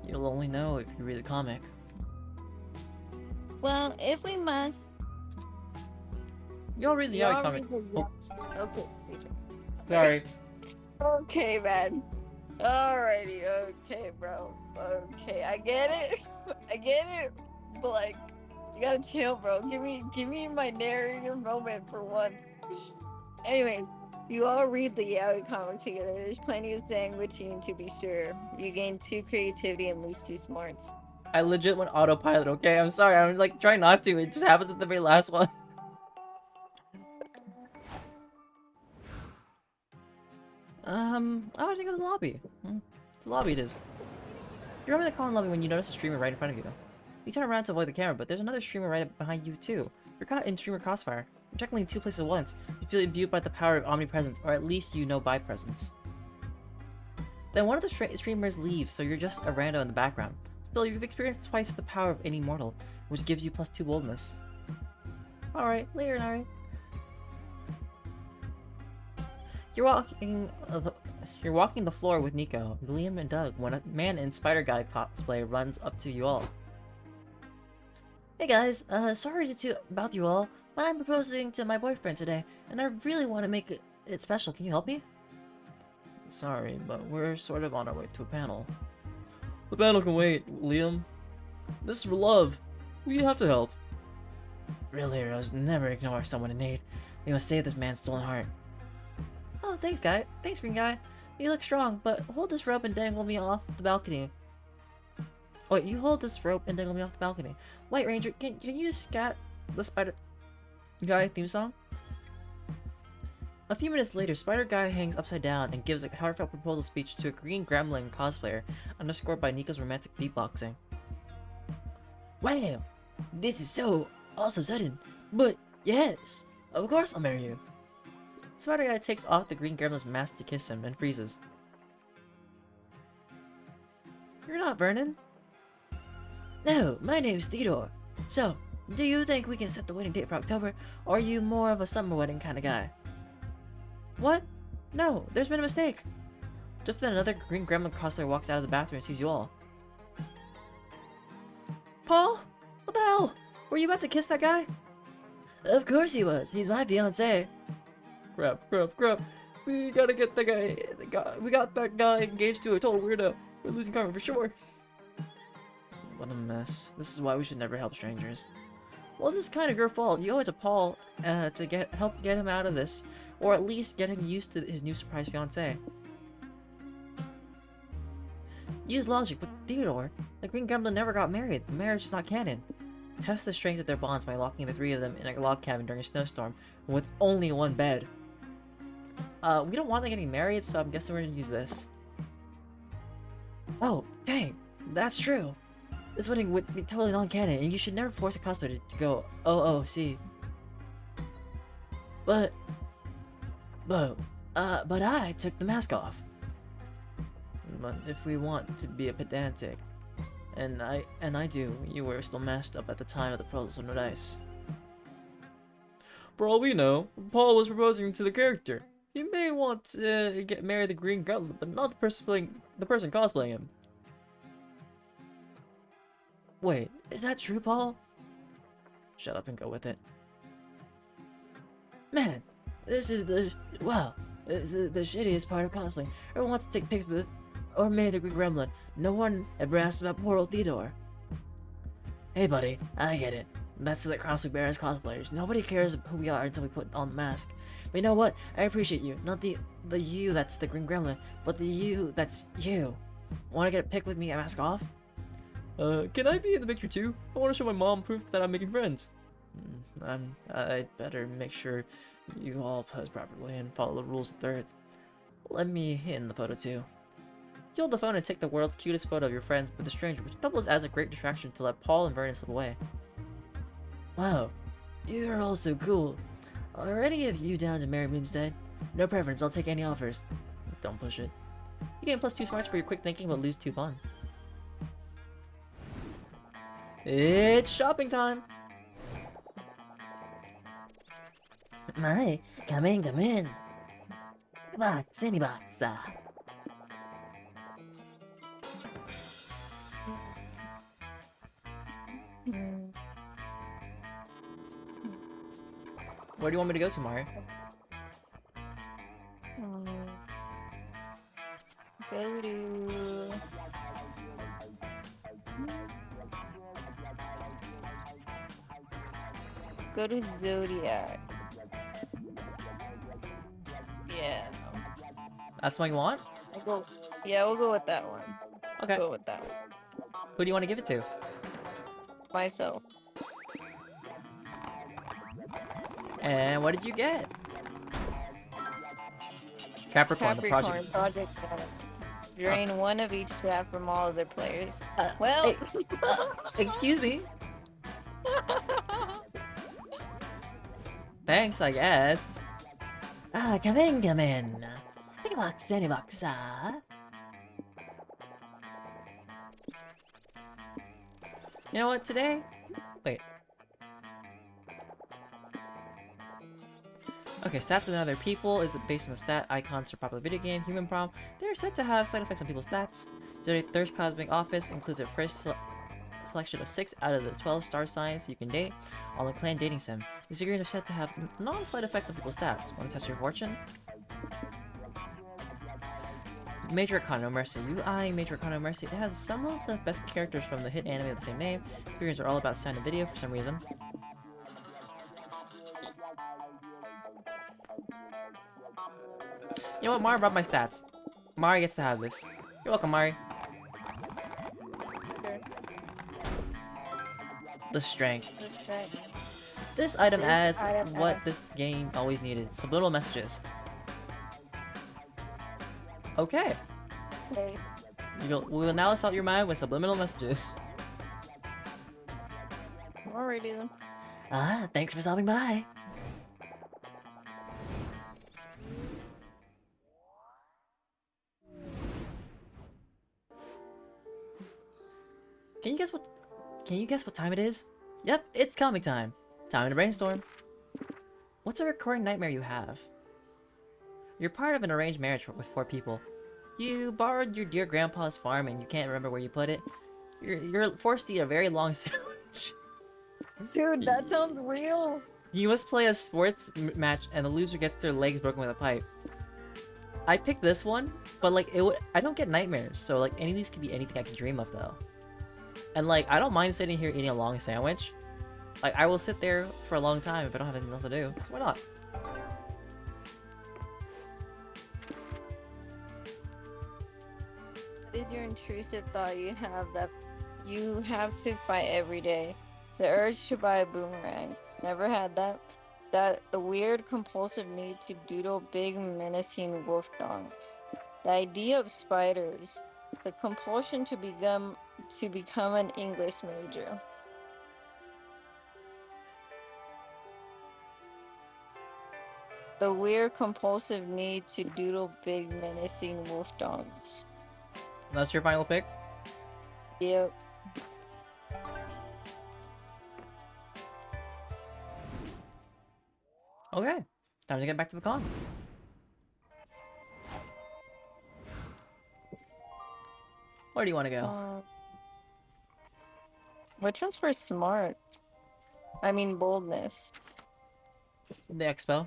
You'll only know if you read the comic. Well, if we must. You all read the Y'all comic. read the- Oh, Okay. sorry. Okay, man. Alrighty, okay, bro. Okay, I get it. I get it. But like, you gotta chill, bro. Give me my narrator moment for once. Anyways, you all read the Yaoi comic together. There's plenty of sandwiching to be sure. You gain 2 creativity and lose 2 smarts. I legit went autopilot, okay? I'm sorry, I'm like trying not to. It just happens at the very last one. Oh, I think it was the lobby. It's the lobby it is. You remember the common lobby when you notice a streamer right in front of you. You turn around to avoid the camera, but there's another streamer right behind you too. You're caught in streamer crossfire. You're technically in 2 places at once. You feel imbued by the power of omnipresence, or at least you know by presence. Then one of the streamers leaves, so you're just a rando in the background. Still, you've experienced twice the power of any mortal, which gives you +2 boldness. Alright, later, Nari. You're walking the floor with Nico, Liam, and Doug when a man in Spider Guy cosplay runs up to you all. Hey guys, sorry to bother you all, but I'm proposing to my boyfriend today, and I really want to make it special. Can you help me? Sorry, but we're sort of on our way to a panel. The panel can wait, Liam. This is for love. We have to help. Real heroes never ignore someone in need. We must save this man's stolen heart. Oh, thanks, guy. Thanks, green guy. You look strong, but hold this rope and dangle me off the balcony. Oh, wait, you hold this rope and dangle me off the balcony. White Ranger, can you scat the Spider Guy theme song? A few minutes later, Spider Guy hangs upside down and gives a heartfelt proposal speech to a green gremlin cosplayer, underscored by Nico's romantic beatboxing. Wow, this is so sudden, but yes, of course I'll marry you. Spider Guy takes off the green gremlin's mask to kiss him and freezes. You're not Vernon? No, my name's Theodore. So, do you think we can set the wedding date for October, or are you more of a summer wedding kind of guy? What? No, there's been a mistake. Just then another green gremlin cosplayer walks out of the bathroom and sees you all. Paul? What the hell? Were you about to kiss that guy? Of course he was. He's my fiancé. Crap. We gotta get that guy. We got that guy engaged to a total weirdo. We're losing Carmen for sure. What a mess. This is why we should never help strangers. Well, this is kind of your fault. You owe it to Paul to help get him out of this, or at least get him used to his new surprise fiancé. Use logic, but Theodore, the Green Gremlin never got married. The marriage is not canon. Test the strength of their bonds by locking the 3 of them in a log cabin during a snowstorm with only 1 bed. We don't want them getting married, so I'm guessing we're gonna use this. Oh, dang, that's true. This wedding would be totally non-canon, and you should never force a cosplayer to go OOC. But I took the mask off. But if we want to be a pedantic, and I do, you were still masked up at the time of the proposal, no dice. For all we know, Paul was proposing to the character. He may want to marry the Green Goblin, but not the person cosplaying him. Wait, is that true, Paul? Shut up and go with it. Man, this is the shittiest part of cosplaying. Everyone wants to take pictures with, or maybe the Green Gremlin. No one ever asks about poor old Theodore. Hey buddy, I get it. That's the cross we bear as cosplayers. Nobody cares who we are until we put on the mask. But you know what? I appreciate you. Not the you that's the Green Gremlin, but the you that's you. Wanna get a pic with me and mask off? Can I be in the picture too? I wanna show my mom proof that I'm making friends. I'd better make sure you all pose properly and follow the rules of the earth. Let me in the photo too. You hold the phone and take the world's cutest photo of your friend with a stranger, which doubles as a great distraction to let Paul and Vernon slip away. Wow, you're all so cool. Are any of you down to marry me instead? No preference, I'll take any offers. Don't push it. You gain +2 smarts for your quick thinking, but lose 2 fun. It's shopping time! My, come in, come in. Box, any box, Where do you want me to go to, Mario? Go to... Go to Zodiac. Yeah. That's what you want? Yeah, we'll go with that one. Okay. Go with that one. Who do you want to give it to? Myself. And what did you get? Capricorn, the project. Project Drain one of each staff from all other players. Hey, excuse me. Thanks, I guess. Come in, come in. Pick a box, any box, You know what, today? Wait. Okay, stats with other people is based on the stat icons for popular video game, Human Prom. They're said to have side effects on people's stats. Zodiac Thirst Cosmic Office includes a fresh selection of 6 out of the 12 star signs you can date on the clan dating sim. These figurines are said to have non-slight effects on people's stats. Want to test your fortune? Major Arcana Mercy. You eyeing Major Arcana Mercy? It has some of the best characters from the hit anime of the same name. These figurines are all about sound and video for some reason. You know what, Mari brought my stats. Mari gets to have this. You're welcome, Mari. Sure. The strength. The strength. This item This adds item what adds- this game always needed. Subliminal messages. Okay. Okay. We will now assault your mind with subliminal messages. Alrighty then. Thanks for stopping by. Can you guess what time it is? Yep, it's comic time. Time to brainstorm. What's a recurring nightmare you have? You're part of an arranged marriage with 4 people. You borrowed your dear grandpa's farm and you can't remember where you put it. You're forced to eat a very long sandwich. Dude, that sounds real. You must play a sports match and the loser gets their legs broken with a pipe. I picked this one, but like I don't get nightmares, so like any of these could be anything I can dream of though. And like I don't mind sitting here eating a long sandwich. Like I will sit there for a long time if I don't have anything else to do. So why not? What is your intrusive thought you have that you have to fight every day? The urge to buy a boomerang. Never had that. The weird compulsive need to doodle big menacing wolf dogs. The idea of spiders. The compulsion to become an English major. The weird compulsive need to doodle big menacing wolf dogs. That's your final pick? Yep. Okay. Time to get back to the con. Where do you want to go? Which one's for smart? I mean boldness. The expo.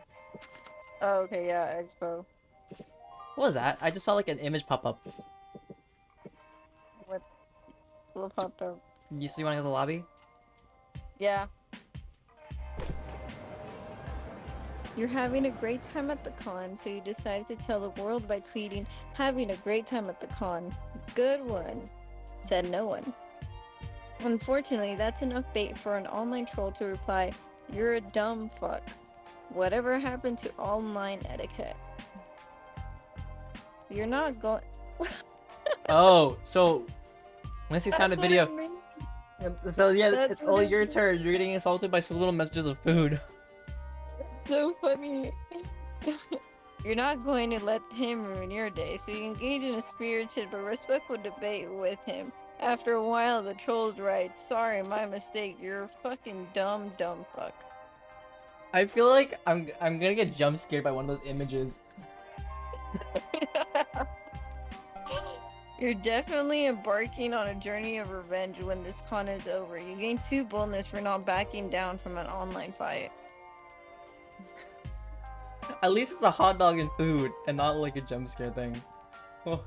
Oh, okay, yeah, expo. What was that? I just saw like an image pop up. What popped up? You see, you want to go to the lobby? Yeah. You're having a great time at the con, so you decided to tell the world by tweeting, "Having a great time at the con." Good one, said no one. Unfortunately, that's enough bait for an online troll to reply, "You're a dumb fuck. Whatever happened to online etiquette? You're not going." Oh, so once you sound a That's what video. I mean. So yeah, That's it's what all I your mean. turn. You're getting assaulted by subliminal messages of food. So funny. You're not going to let him ruin your day, so you engage in a spirited but respectful debate with him. After a while, the troll's right. "Sorry, my mistake. You're a fucking dumb fuck." I feel like I'm gonna get jump scared by one of those images. You're definitely embarking on a journey of revenge when this con is over. You gain 2 boldness for not backing down from an online fight. At least it's a hot dog and food, and not like a jump scare thing. Oh,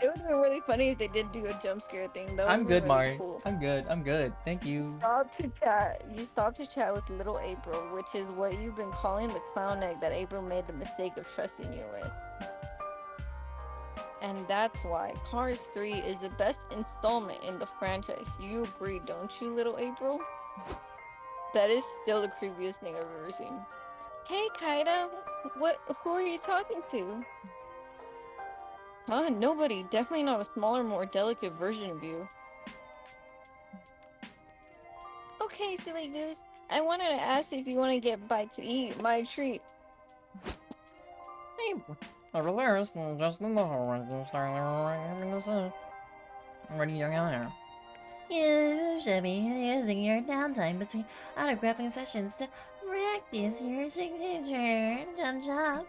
It would have been really funny if they did do a jump scare thing. That would I'm have good, been really Mari. cool. I'm good. I'm good. Thank you. You stopped to chat with little April, which is what you've been calling the clown egg that April made the mistake of trusting you with. And that's why Cars 3 is the best installment in the franchise. You agree, don't you, little April? That is still the creepiest thing I've ever seen. Hey, Kaida, who are you talking to? Huh? Nobody. Definitely not a smaller, more delicate version of you. Okay, silly goose. I wanted to ask if you want to get bite to eat. My treat. Hey, over there is just in the hallway. Ready to go. You should be using your downtime between autographing sessions to practice your signature. Jump, jump.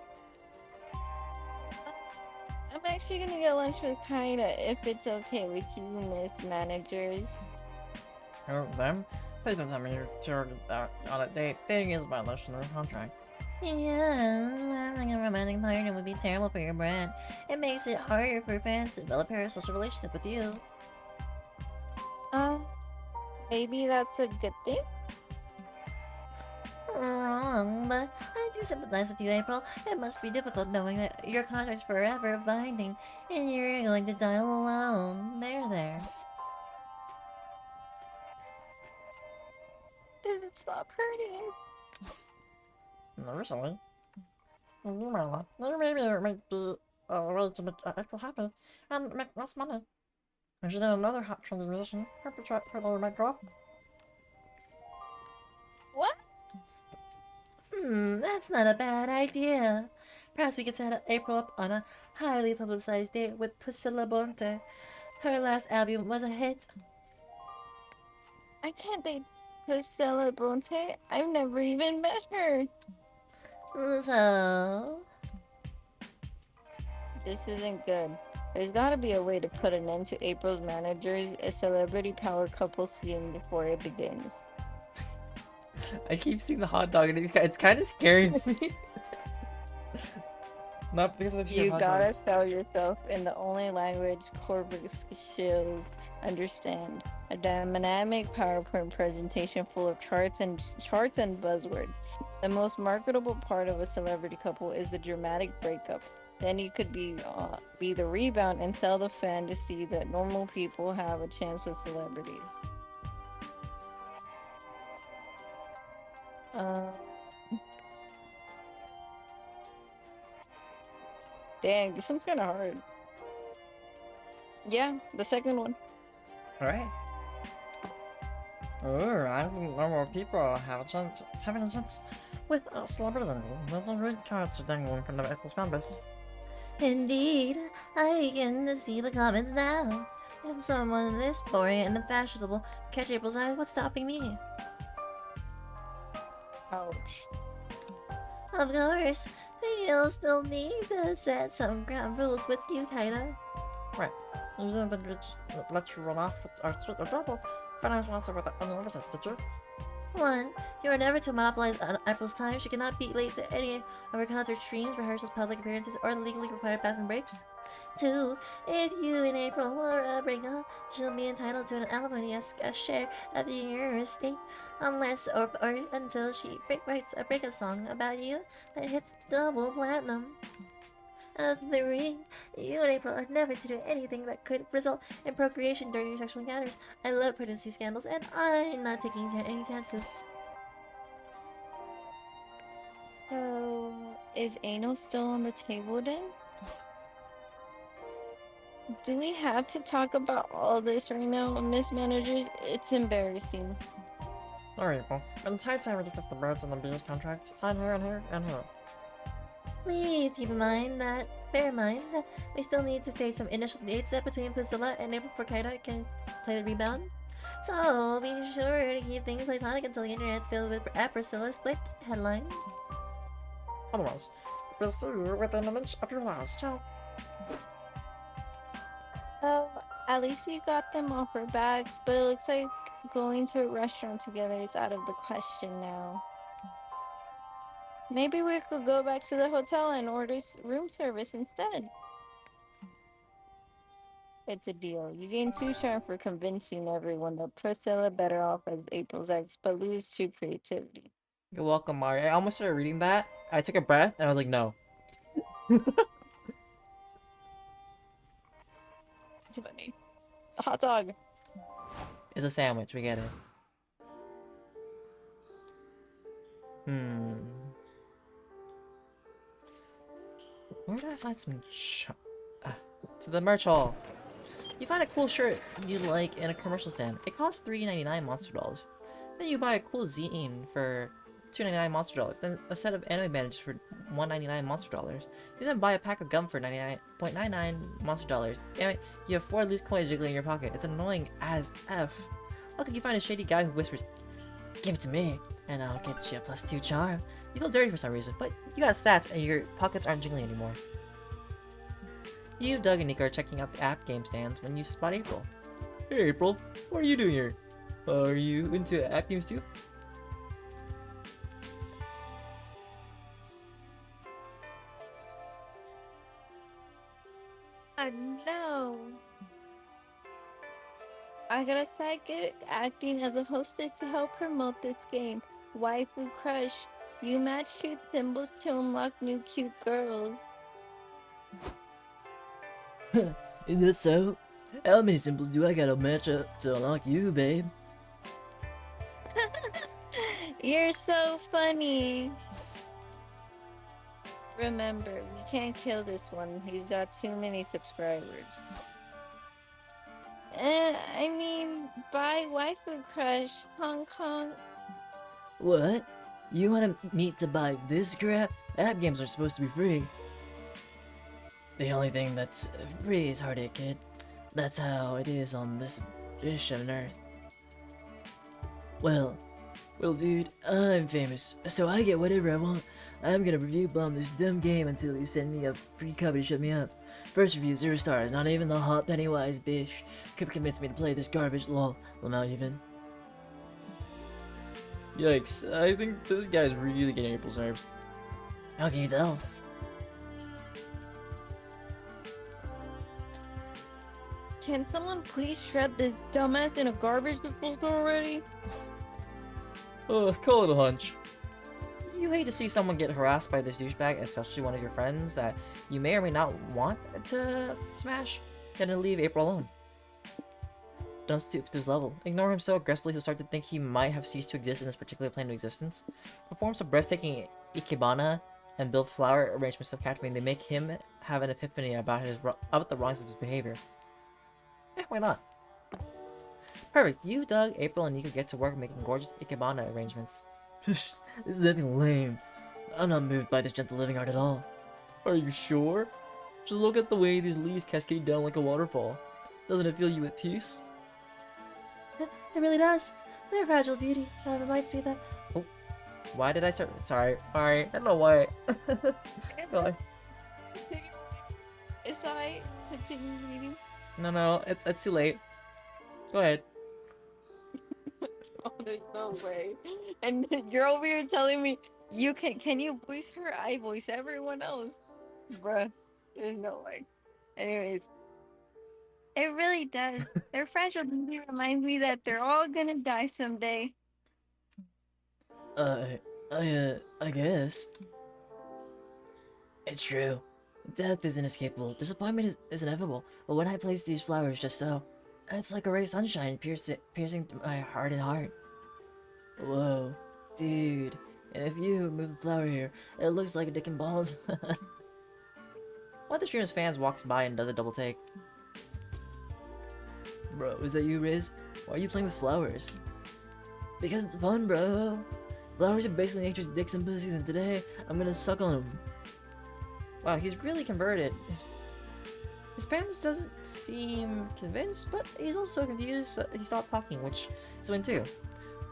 I'm actually gonna get lunch with Kaida if it's okay with you, Miss Managers. Them? Please don't tell me you're toured on a date. Dating is a violation of the contract. Yeah, having a romantic partner would be terrible for your brand. It makes it harder for fans to develop a social relationship with you. Maybe that's a good thing? Wrong, but I do sympathize with you, April. It must be difficult knowing that your contract's forever binding, and you're going to die alone. There. Does it stop hurting? Not recently. Maybe it might be a way to make April happy and make less money. And she did another hot trendy musician. Her portfolio might go up. What? That's not a bad idea. Perhaps we could set April up on a highly publicized date with Priscilla Bonte. Her last album was a hit. I can't date Priscilla Bronte. I've never even met her. So... This isn't good. There's gotta be a way to put an end to April's managers, a celebrity power couple scheme before it begins. I keep seeing the hot dog and it's kind of scaring me. Not because of You hot gotta dogs. sell yourself in the only language corporate skills understand. A dynamic PowerPoint presentation full of charts and buzzwords. The most marketable part of a celebrity couple is the dramatic breakup. Then you could be the rebound and sell the fantasy that normal people have a chance with celebrities. Dang, this one's kind of hard. Yeah, the second one. Alright. Oh, I think normal people have a chance, having a chance with celebrities. That's a great chance to dangling from the Apple's fan base. Indeed, I can see the comments now. If someone this boring and unfashionable catch April's eye, what's stopping me? Ouch. Of course, you'll still need to set some ground rules with you, Kaida. Right. You didn't let you run off with our sweet or double. Friendos wants to with the numbers of the jerk. 1. You are never to monopolize April's time. She cannot be late to any of her concert streams, rehearsals, public appearances, or legally required bathroom breaks. 2. If you and April were break up, she'll be entitled to an alimony as a share of your estate, unless or until she writes a breakup song about you that hits double platinum. 3. You and April are never to do anything that could result in procreation during your sexual encounters. I love pregnancy scandals, and I'm not taking any chances. So, is anal still on the table then? Do we have to talk about all this right now, Miss Managers? It's embarrassing. Sorry, April. The entire time we discussed the birds and the bees contract, sign here and here and here. Please bear in mind that we still need to stage some initial dates between Priscilla and April before Kaida can play the rebound. So be sure to keep things platonic until the internet's filled with Priscilla split headlines. Otherwise, we'll see you within an inch of your lives. Ciao. Well, at least you got them off her bags, but it looks like going to a restaurant together is out of the question now. Maybe we could go back to the hotel and order room service instead. It's a deal. You gain 2 charm for convincing everyone that Priscilla better off as April's ex, but lose 2 creativity. You're welcome, Mario. I almost started reading that. I took a breath and I was like, no. It's funny. A hot dog. It's a sandwich. We get it. Where do I find some to the merch hall. You find a cool shirt you like in a commercial stand. It costs $3.99 monster dollars. Then you buy a cool zine for $2.99 monster dollars. Then a set of anime bandages for $1.99 monster dollars. You then buy a pack of gum for 99.99 monster dollars. And you have 4 loose coins jiggling in your pocket. It's annoying as F. How could you find a shady guy who whispers, "Give it to me, and I'll get you a +2 charm"? You feel dirty for some reason, but you got stats and your pockets aren't jiggling anymore. You, Doug, and Nico are checking out the app game stands when you spot April. Hey April, what are you doing here? Are you into app games too? No. I got a side gig acting as a hostess to help promote this game. Waifu Crush. You match cute symbols to unlock new cute girls. Is that so? How many symbols do I gotta match up to unlock you, babe? You're so funny. Remember, we can't kill this one. He's got too many subscribers. I mean, buy Waifu Crush, Hong Kong. What? You want me to buy this crap? App games are supposed to be free. The only thing that's free is Heartache Kid. That's how it is on this dish of Earth. Well, dude, I'm famous, so I get whatever I want. I'm gonna review bomb this dumb game until you send me a free copy to shut me up. First review, 0 stars, not even the hot Pennywise bish could convince me to play this garbage, lol. Lamau even. Yikes, I think this guy's really getting April's nerves. How can you tell? Can someone please shred this dumbass in a garbage disposal already? Call it a hunch. You hate to see someone get harassed by this douchebag, especially one of your friends that you may or may not want to smash. Gonna leave April alone. Don't stoop to his level. Ignore him so aggressively he'll start to think he might have ceased to exist in this particular plane of existence. Perform some breathtaking ikebana and build flower arrangements so captivating they make him have an epiphany about the wrongs of his behavior. Why not? Perfect. You, Doug, April, and Nico get to work making gorgeous ikebana arrangements. This is nothing lame. I'm not moved by this gentle living art at all. Are you sure? Just look at the way these leaves cascade down like a waterfall. Doesn't it fill you with peace? It really does. They're fragile beauty. That reminds me that. Oh, why did I start? Sorry. Alright, I don't know why. Go on. Continue. It's alright. Continue reading. No, it's too late. Go ahead. There's no way. And you're over here telling me can you voice her? I voice everyone else. Bruh, there's no way. Anyways, it really does. Their fragile beauty reminds me that they're all gonna die someday. Uh, I guess. It's true. Death is inescapable. Disappointment is inevitable. But when I place these flowers just so, it's like a ray of sunshine piercing my heart and heart. Whoa, dude. And if you move a flower here, it looks like a dick and balls. One of the streamer's fans walks by and does a double take. Bro, is that you, Riz? Why are you playing with flowers? Because it's fun, bro. Flowers are basically nature's dicks and pussies, and today I'm gonna suck on them. Wow, he's really converted. His parents doesn't seem convinced, but he's also confused, so he stopped talking, which is a win too.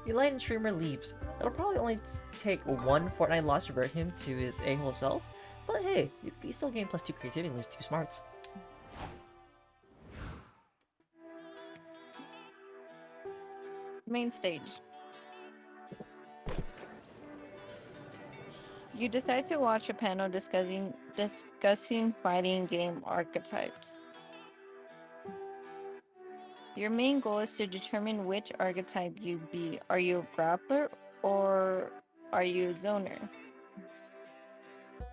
The enlightened streamer leaves. It'll probably only take one Fortnite loss to revert him to his a-hole self, but hey, you still gain +2 creativity and lose 2 smarts. Main stage. You decide to watch a panel discussing fighting game archetypes. Your main goal is to determine which archetype you be. Are you a grappler or are you a zoner?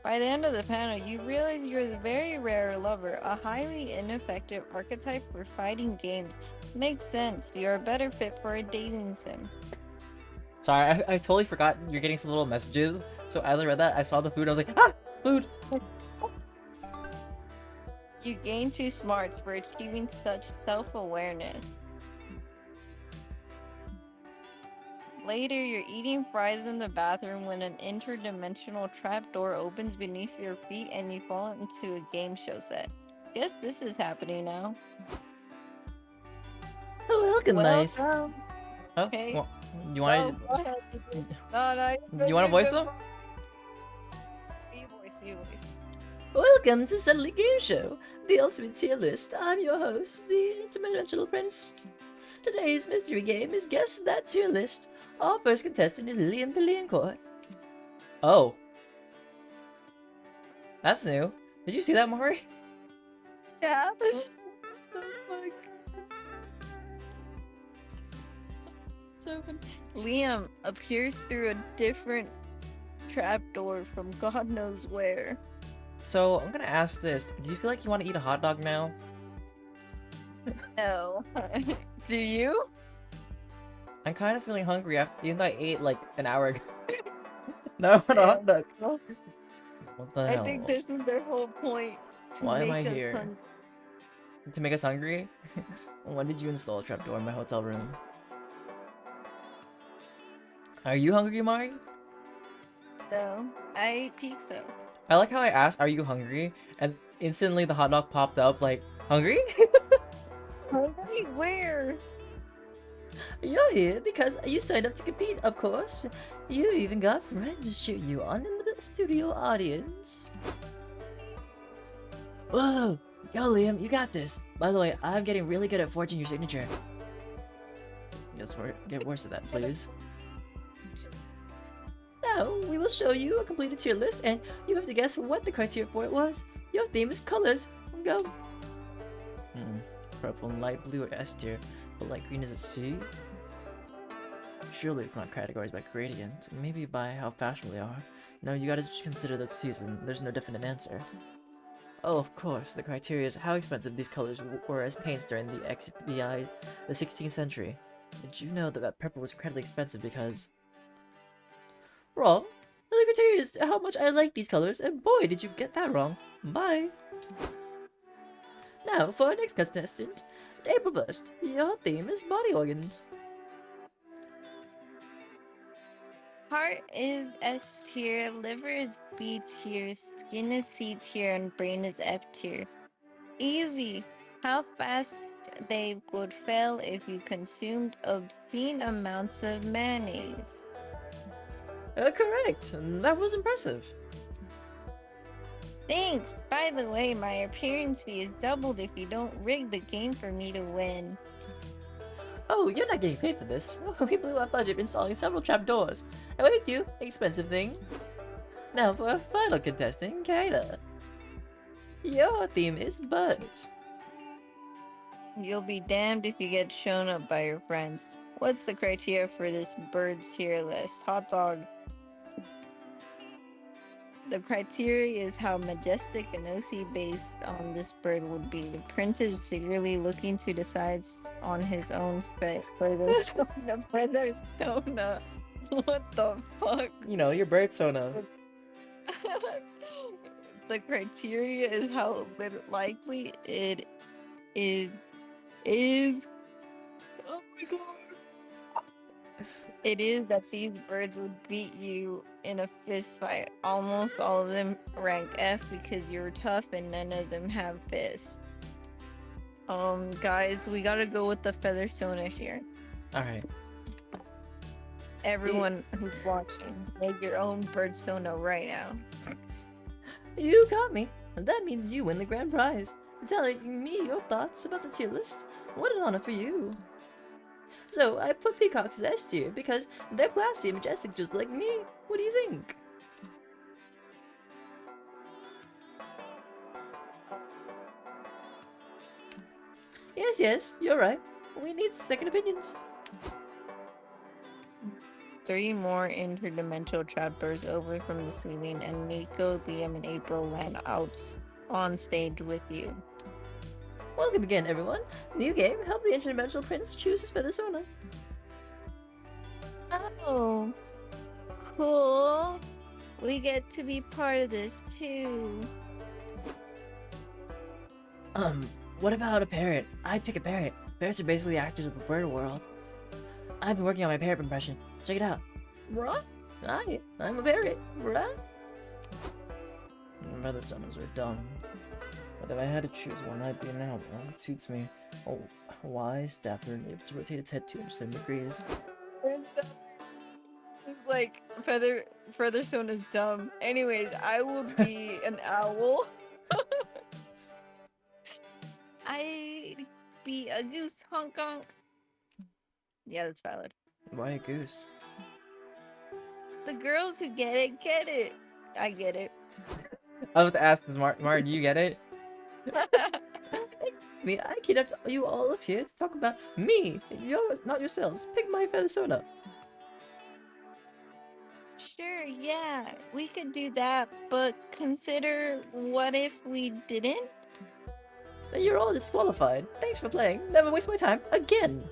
By the end of the panel, you realize you're the very rare lover, a highly ineffective archetype for fighting games. Makes sense. You're a better fit for a dating sim. Sorry, I totally forgot you're getting some little messages. So as I read that, I saw the food. I was like, ah, food. You gain 2 smarts for achieving such self-awareness. Later, you're eating fries in the bathroom when an interdimensional trapdoor opens beneath your feet and you fall into a game show set. Guess this is happening now. Oh, welcome, nice. Welcome. Oh, Okay. well, you want Go ahead. No, you want to voice them? You voice. Welcome to Suddenly Game Show, the ultimate tier list. I'm your host, the Interdimensional Prince. Today's mystery game is Guess That Tier List. Our first contestant is Liam the Leoncourt. Oh. That's new. Did you see that, Mari? Yeah. What the fuck? So funny. Liam appears through a different trapdoor from God knows where. So, I'm gonna ask this. Do you feel like you want to eat a hot dog now? No. Do you? I'm kind of feeling hungry after, even though I ate like an hour ago. Now I want a hot dog. What the hell? I think this is their whole point. To Why am make I us here? hungry. To make us hungry? When did you install a trapdoor in my hotel room? Are you hungry, Mari? No, I ate pizza. I like how I asked, are you hungry? And instantly the hot dog popped up like, hungry? Hungry? Where? You're here because you signed up to compete, of course. You even got friends to cheer you on in the studio audience. Whoa! Yo, Liam, you got this. By the way, I'm getting really good at forging your signature. Get worse at that, please. Now, we will show you a completed tier list, and you have to guess what the criteria for it was. Your theme is colors. Go. Purple and light blue are S tier, but light green is a C? Surely it's not categorized by gradient, maybe by how fashionable they are. No, you gotta consider the season, there's no definite answer. Oh, of course, the criteria is how expensive these colors were as paints during the XVI, the 16th century. Did you know that purple was incredibly expensive because... Wrong. The criteria is how much I like these colors, and boy, did you get that wrong. Bye. Now, for our next contestant, April 1st, your theme is body organs. Heart is S tier, liver is B tier, skin is C tier, and brain is F tier. Easy. How fast they would fail if you consumed obscene amounts of mayonnaise. Correct. That was impressive. Thanks. By the way, my appearance fee is doubled if you don't rig the game for me to win. Oh, you're not getting paid for this. We blew our budget installing several trapdoors. And with you, expensive thing. Now for our final contestant, Kayla. Your theme is birds. You'll be damned if you get shown up by your friends. What's the criteria for this birds tier list? Hot dog. The criteria is how majestic and OC based on this bird would be. The prince is secretly looking to decide on his own fate. Further Sona. What the fuck? You know, your bird Sona. The criteria is how likely it is. Oh my god. It is that these birds would beat you in a fist fight. Almost all of them rank F because you're tough and none of them have fists. Guys, we gotta go with the feather Sona here. Alright. Everyone who's watching, make your own bird Sona right now. You got me. And that means you win the grand prize. Telling me your thoughts about the tier list. What an honor for you. So, I put peacocks as S tier because they're classy and majestic just like me. What do you think? Yes, you're right. We need second opinions. 3 more interdimensional trappers over from the ceiling, and Nico, Liam, and April land out on stage with you. Welcome again, everyone. New game. Help the interdimensional prince choose his feather Sona. Oh, cool. We get to be part of this too. What about a parrot? I'd pick a parrot. Parrots are basically actors of the bird world. I've been working on my parrot impression. Check it out. Bruh? Hi, I'm a parrot. Bruh? Feather Sonas are dumb. But if I had to choose one, I'd be an owl. It suits me. Oh, wise, dapper, and able to rotate its head 270 degrees. It's like Feather Sona's dumb. Anyways, I would be an owl. I'd be a goose, honk honk. Yeah, that's valid. Why a goose? The girls who get it. I get it. I was about to ask this, Martin, do you get it? Me, I kidnapped you all up here to talk about me, yours, not yourselves. Pick my feather Sona. Sure, yeah, we could do that, but consider what if we didn't? Then you're all disqualified. Thanks for playing. Never waste my time again.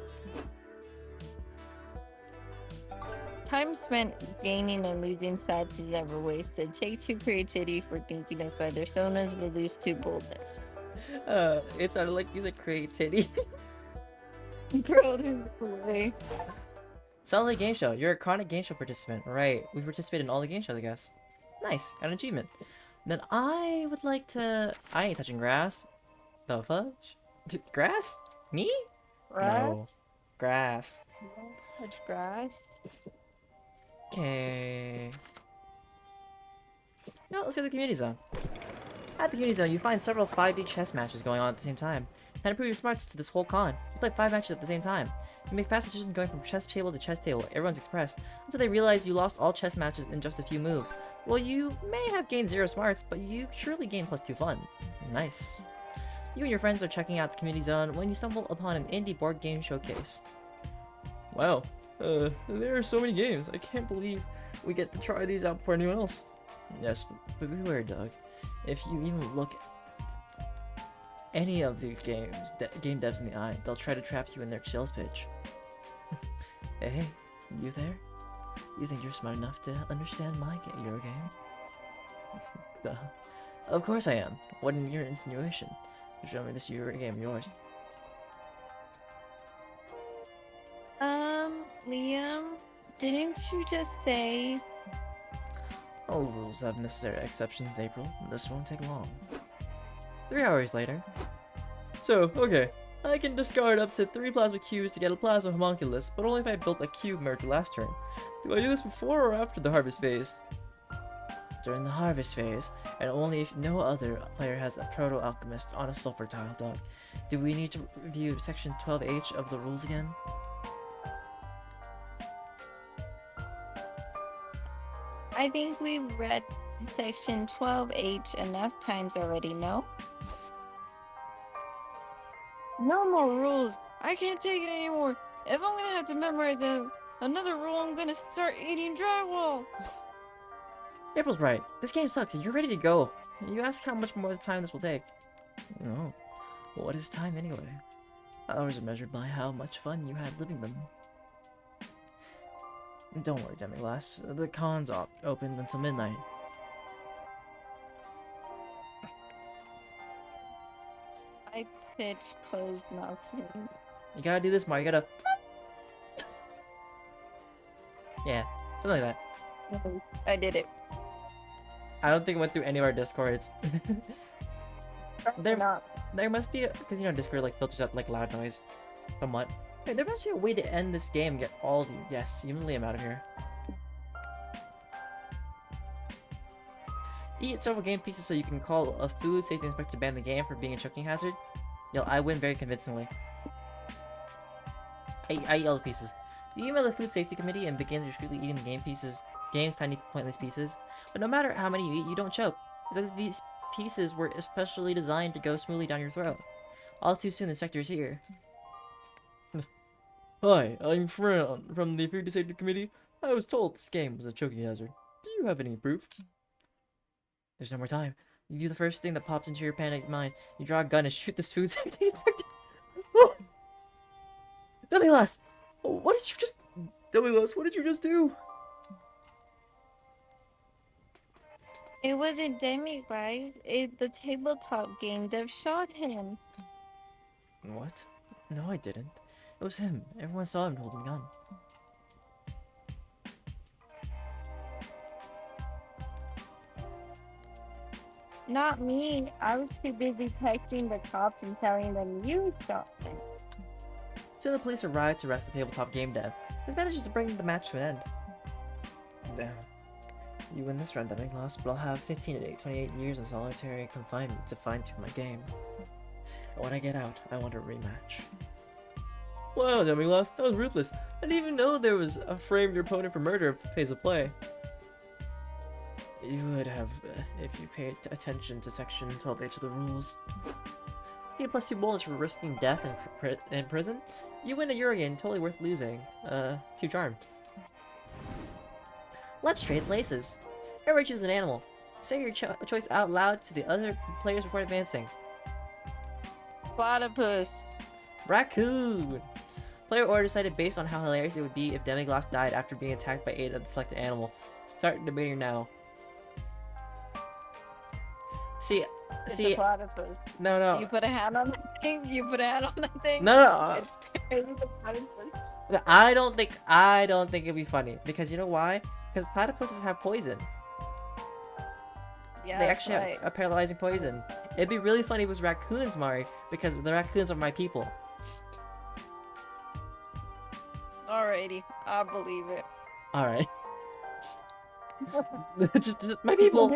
Time spent gaining and losing stats is never wasted. Take 2 creativity for thinking of feather Sonas, but lose 2 boldness. It sounded like you said creativity. Bro, there's no way. Sound like game show. You're a chronic game show participant. Right. We participate in all the game shows, I guess. Nice. Got an achievement. Then I would like to... I ain't touching grass. The fudge? Grass? Me? Grass? No. Grass. Touch grass? Okay. Now let's go to the community zone. At the community zone, you find several 5D chess matches going on at the same time. Time to prove your smarts to this whole con. You play 5 matches at the same time. You make fast decisions going from chess table to chess table. Everyone's impressed until they realize you lost all chess matches in just a few moves. Well, you may have gained 0 smarts, but you surely gained +2 fun. Nice. You and your friends are checking out the community zone when you stumble upon an indie board game showcase. Wow, there are so many games. I can't believe we get to try these out before anyone else. Yes, but beware, Doug. If you even look any of these games, game devs in the eye, they'll try to trap you in their sales pitch. Hey, you there? You think you're smart enough to understand your game? Duh. Of course I am. What in your insinuation? Show me this Euro game of yours. Liam, didn't you just say... All rules have necessary exceptions, April. This won't take long. 3 hours later. So, okay. I can discard up to 3 plasma cubes to get a plasma homunculus, but only if I built a cube merger last turn. Do I do this before or after the harvest phase? During the harvest phase, and only if no other player has a proto-alchemist on a sulfur tile, Doug. Do we need to review section 12H of the rules again? I think we've read section 12H enough times already, no? No more rules. I can't take it anymore. If I'm gonna have to memorize another rule, I'm gonna start eating drywall. April's right. This game sucks and you're ready to go. You ask how much more time this will take. Oh, what is time anyway? Hours are measured by how much fun you had living them. Don't worry, Demiglass. The con's open until midnight. I pitch closed mouth swing. You gotta do this, Mario. You gotta... Yeah, something like that. I did it. I don't think it went through any of our Discords. Probably not. There must be, because you know Discord like filters out like loud noise, somewhat. Hey, there must be a way to end this game and get all of you. Yes, even Liam out of here. Eat several game pieces so you can call a food safety inspector to ban the game for being a choking hazard. I win very convincingly. I eat all the pieces. You email the food safety committee and begin discreetly eating the game's tiny pointless pieces. But no matter how many you eat, you don't choke. Because these pieces were especially designed to go smoothly down your throat. All too soon, the inspector is here. Hi, I'm Fran from the Food Safety Committee. I was told this game was a choking hazard. Do you have any proof? There's no more time. You do the first thing that pops into your panicked mind. You draw a gun and shoot this food safety inspector. Demiglass! What did you just... Demiglass, what did you just do? It wasn't Demiglass. It's the tabletop game that shot him. What? No, I didn't. It was him. Everyone saw him holding a gun. Not me. I was too busy texting the cops and telling them you shot him. Soon the police arrive to arrest the tabletop game dev. This manages to bring the match to an end. Damn. You win this round, Demiglass, but I'll have 15 to 28 years in solitary confinement to fine-tune my game. And when I get out, I want a rematch. Wow, Demiglass, that was ruthless. I didn't even know there was a frame your opponent for murder phase of play. You would have, if you paid attention to section 12H of the rules. You get +2 bonus for risking death in prison. You win a Eurogame, totally worth losing. 2 charm. Let's trade places. Everybody chooses an animal. Say your choice out loud to the other players before advancing. Platypus. Raccoon! Player order decided based on how hilarious it would be if Demiglass died after being attacked by 8 of the selected animal. Start debating now. It's a platypus. No. You put a hat on that thing? You put a hat on that thing? No. It's a platypus. I don't think it'd be funny because you know why? Because platypuses have poison. Yeah, They actually have a paralyzing poison. It'd be really funny if it was raccoons, Mari, because the raccoons are my people. Alrighty, I believe it. Alright. just my people.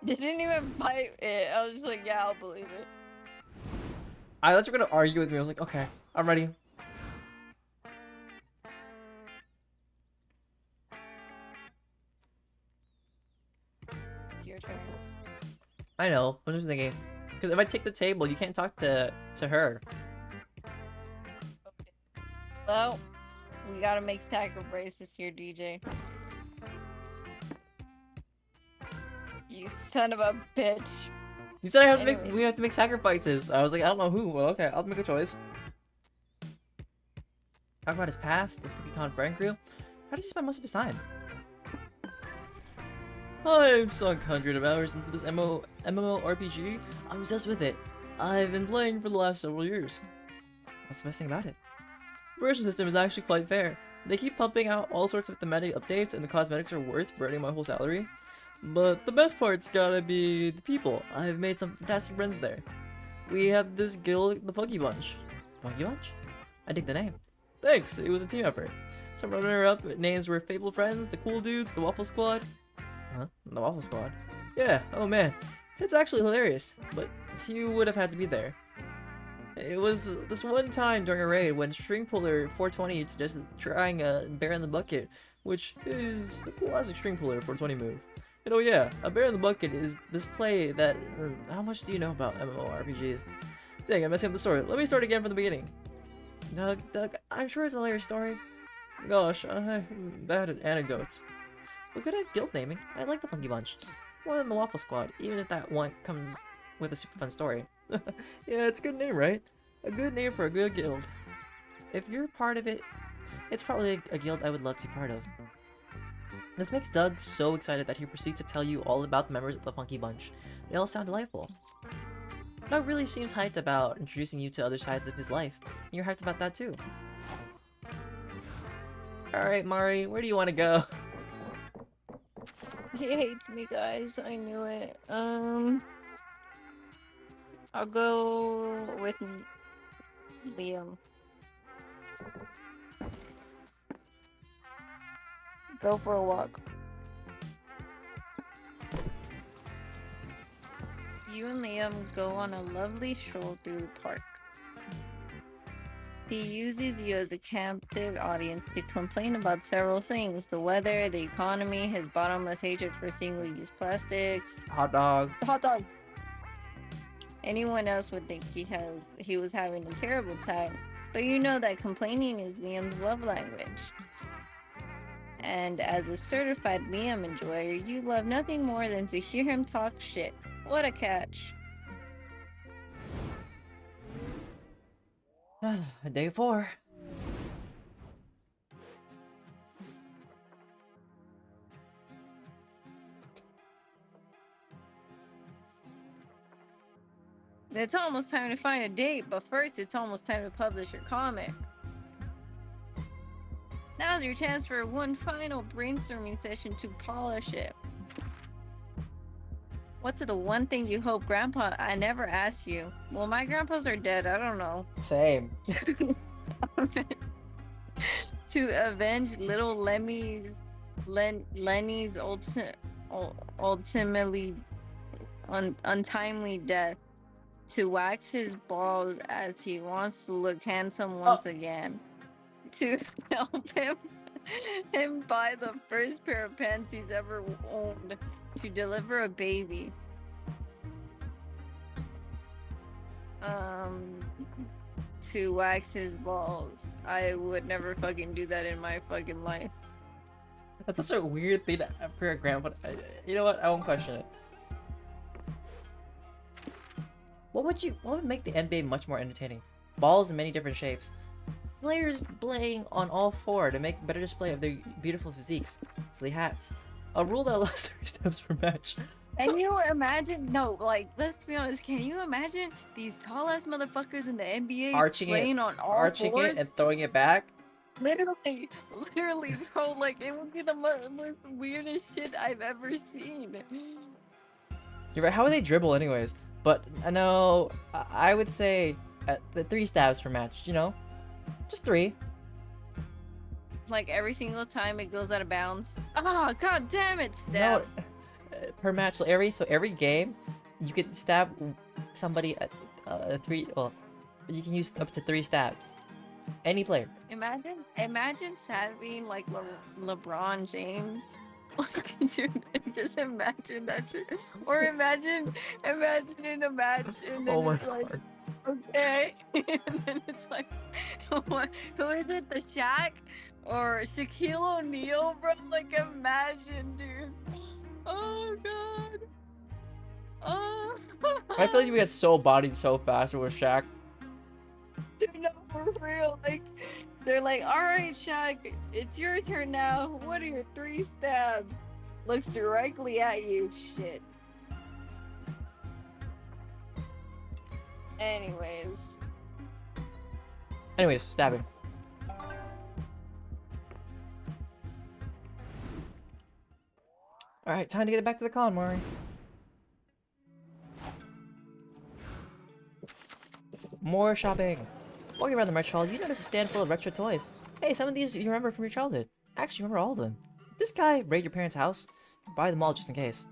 Didn't even bite it. I was just like, yeah, I'll believe it. I thought you were gonna argue with me. I was like, okay, I'm ready. It's your turn. I know. I was just thinking, because if I take the table, you can't talk to her. Well, we gotta make sacrifices here, DJ. You son of a bitch. You said I have to Anyways. make. We have to make sacrifices. I was like, I don't know who. Well, okay, I'll make a choice. Talk about his past, the PokeCon friend crew. How does he spend most of his time? I've sunk hundreds of hours into this MMORPG. I'm obsessed with it. I've been playing for the last several years. What's the best thing about it? The progression system is actually quite fair. They keep pumping out all sorts of thematic updates, and the cosmetics are worth burning my whole salary. But the best part's gotta be the people. I've made some fantastic friends there. We have this guild, the Funky Bunch. Funky Bunch? I dig the name. Thanks, it was a team effort. Some runner-up names were Fable Friends, the Cool Dudes, the Waffle Squad. Huh? The Waffle Squad? Yeah, oh man. It's actually hilarious. But you would have had to be there. It was this one time during a raid when String Puller 420 suggested trying a Bear in the Bucket, which is a classic String Puller 420 move. And oh yeah, a Bear in the Bucket is this play that... how much do you know about MMORPGs? Dang, I'm messing up the story. Let me start again from the beginning. Doug, I'm sure it's a hilarious story. Gosh, bad at anecdotes. But good at guild naming. I like the Funky Bunch. More than the Waffle Squad, even if that one comes with a super fun story. Yeah, it's a good name, right? A good name for a good guild. If you're part of it, it's probably a guild I would love to be part of. This makes Doug so excited that he proceeds to tell you all about the members of the Funky Bunch. They all sound delightful. Doug really seems hyped about introducing you to other sides of his life, and you're hyped about that too. Alright, Mari, where do you want to go? He hates me, guys. I knew it. I'll go with Liam. Go for a walk. You and Liam go on a lovely stroll through the park. He uses you as a captive audience to complain about several things: the weather, the economy, his bottomless hatred for single-use plastics. Hot dog. Hot dog. Anyone else would think he was having a terrible time, but you know that complaining is Liam's love language. And as a certified Liam enjoyer, you love nothing more than to hear him talk shit. What a catch. Day 4. It's almost time to find a date, but first it's almost time to publish your comic. Now's your chance for one final brainstorming session to polish it. What's the one thing you hope Grandpa... I never asked you. Well, my grandpas are dead, I don't know. Same. To avenge little Lenny's ultimately untimely death. To wax his balls as he wants to look handsome once again. To help him buy the first pair of pants he's ever owned. To deliver a baby. To wax his balls. I would never fucking do that in my fucking life. That's such a weird thing for a grandpa. You know what? I won't question it. What would make the NBA much more entertaining? Balls in many different shapes. Players playing on all four to make better display of their beautiful physiques. Silly hats. A rule that allows 3 steps per match. Can you imagine? No, like, let's be honest. Can you imagine these tall ass motherfuckers in the NBA playing on all fours? It and throwing it back? Literally, bro. Like, it would be the most weirdest shit I've ever seen. You're right. How would they dribble, anyways? But I know I would say the 3 stabs per match. You know, just 3. Like every single time it goes out of bounds. Ah, god damn it, stab. No, per match. So every game, you could stab somebody at 3. Well, you can use up to 3 stabs. Any player. Imagine stabbing like LeBron James. Like, dude, just imagine that shit. Or imagine in a match, and then Oh it's my like, god. okay, and then it's like, what, who is it? The Shaq or Shaquille O'Neal, bro? Like, imagine, dude. Oh god. Oh. I feel like we get so bodied so fast with Shaq. Dude, no, for real. Like, they're like, all right, Shaq, it's your turn now. What are your 3 stabs? Looks directly at you. Shit. Anyways, Stabbing. Alright, time to get back to the con, Mari. More shopping. Walking around the merch hall, you notice a stand full of retro toys. Hey, some of these you remember from your childhood. Actually, you remember all of them. Did this guy raid your parents' house? Buy them all just in case.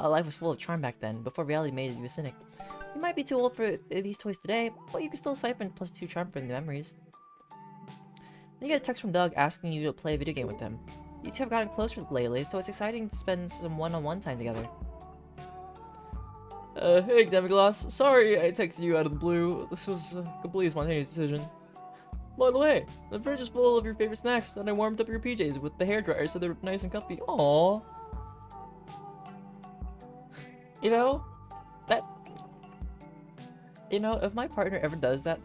Life was full of charm back then, before reality made you a cynic. You might be too old for these toys today, but you can still siphon +2 charm from the memories. Then you get a text from Doug asking you to play a video game with him. You two have gotten closer lately, so it's exciting to spend some one-on-one time together. Hey, Demigloss. Sorry I texted you out of the blue. This was a completely spontaneous decision. By the way, the fridge is full of your favorite snacks, and I warmed up your PJs with the hairdryer so they're nice and comfy. Aww. You know, that... You know, if my partner ever does that,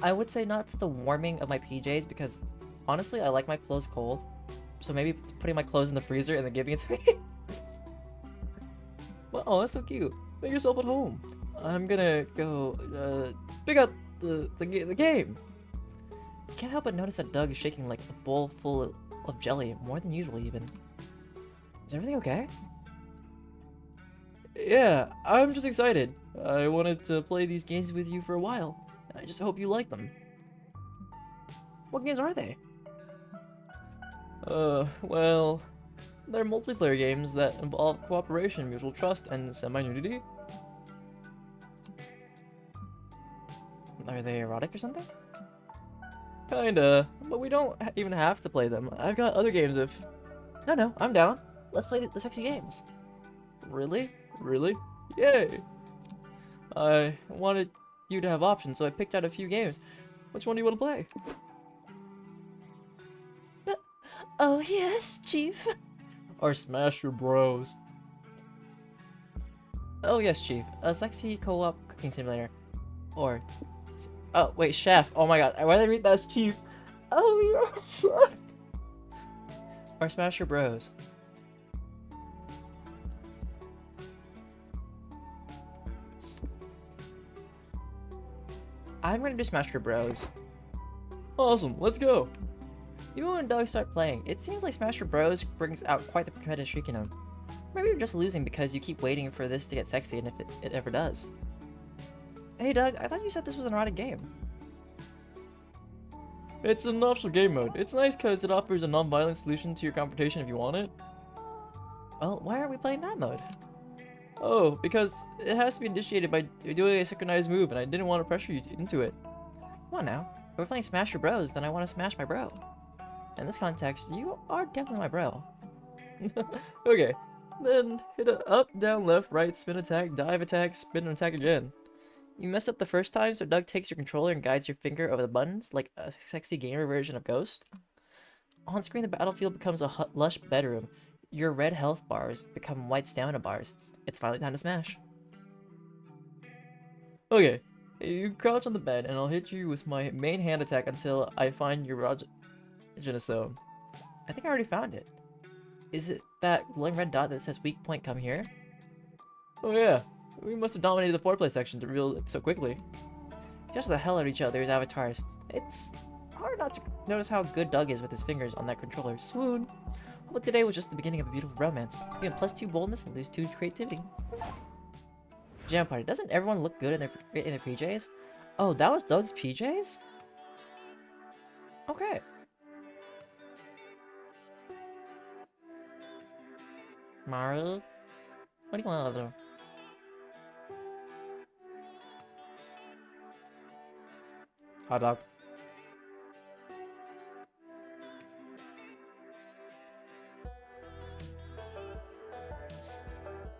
I would say not to the warming of my PJs, because honestly, I like my clothes cold. So maybe putting my clothes in the freezer and then giving it to me. Wow, that's so cute. Make yourself at home. I'm gonna go, pick out the game. I can't help but notice that Doug is shaking like a bowl full of jelly, more than usual even. Is everything okay? Yeah, I'm just excited. I wanted to play these games with you for a while. I just hope you like them. What games are they? Well, they're multiplayer games that involve cooperation, mutual trust, and semi-nudity. Are they erotic or something? Kinda, but we don't even have to play them. I've got other games if... No, I'm down. Let's play the sexy games. Really? Really? Yay! I wanted you to have options, so I picked out a few games. Which one do you want to play? Oh yes, Chief. Or Smash Your Bros. Oh yes, Chief. A sexy co-op cooking simulator. Or... Oh, wait, Chef. Oh my god, why did I read that as Chief? Oh yes, Chef. Or Smash Your Bros. I'm gonna do Smash Your Bros. Awesome, let's go. Even when dogs start playing, it seems like Smash Your Bros brings out quite the competitive streak in them. Maybe you're just losing because you keep waiting for this to get sexy, and if it ever does. Hey Doug, I thought you said this was an erotic game. It's an optional game mode. It's nice because it offers a non-violent solution to your confrontation if you want it. Well, why aren't we playing that mode? Oh, because it has to be initiated by doing a synchronized move, and I didn't want to pressure you into it. Come on now. If we're playing Smash Your Bros, then I want to smash my bro. In this context, you are definitely my bro. Okay, then hit a up, down, left, right, spin attack, dive attack, spin and attack again. You messed up the first time, so Doug takes your controller and guides your finger over the buttons like a sexy gamer version of Ghost. On screen, the battlefield becomes a lush bedroom. Your red health bars become white stamina bars. It's finally time to smash. Okay, you crouch on the bed, and I'll hit you with my main hand attack until I find your Genosome. I think I already found it. Is it that glowing red dot that says weak point come here? Oh yeah, we must have dominated the foreplay section to reveal it so quickly. Just the hell out of each other's avatars. It's hard not to notice how good Doug is with his fingers on that controller. Swoon. But today was just the beginning of a beautiful romance. We have +2 boldness and lose 2 creativity. Jam party. Doesn't everyone look good in their PJs? Oh, that was Doug's PJs? Okay. Maru? What do you want to do? Hot dog.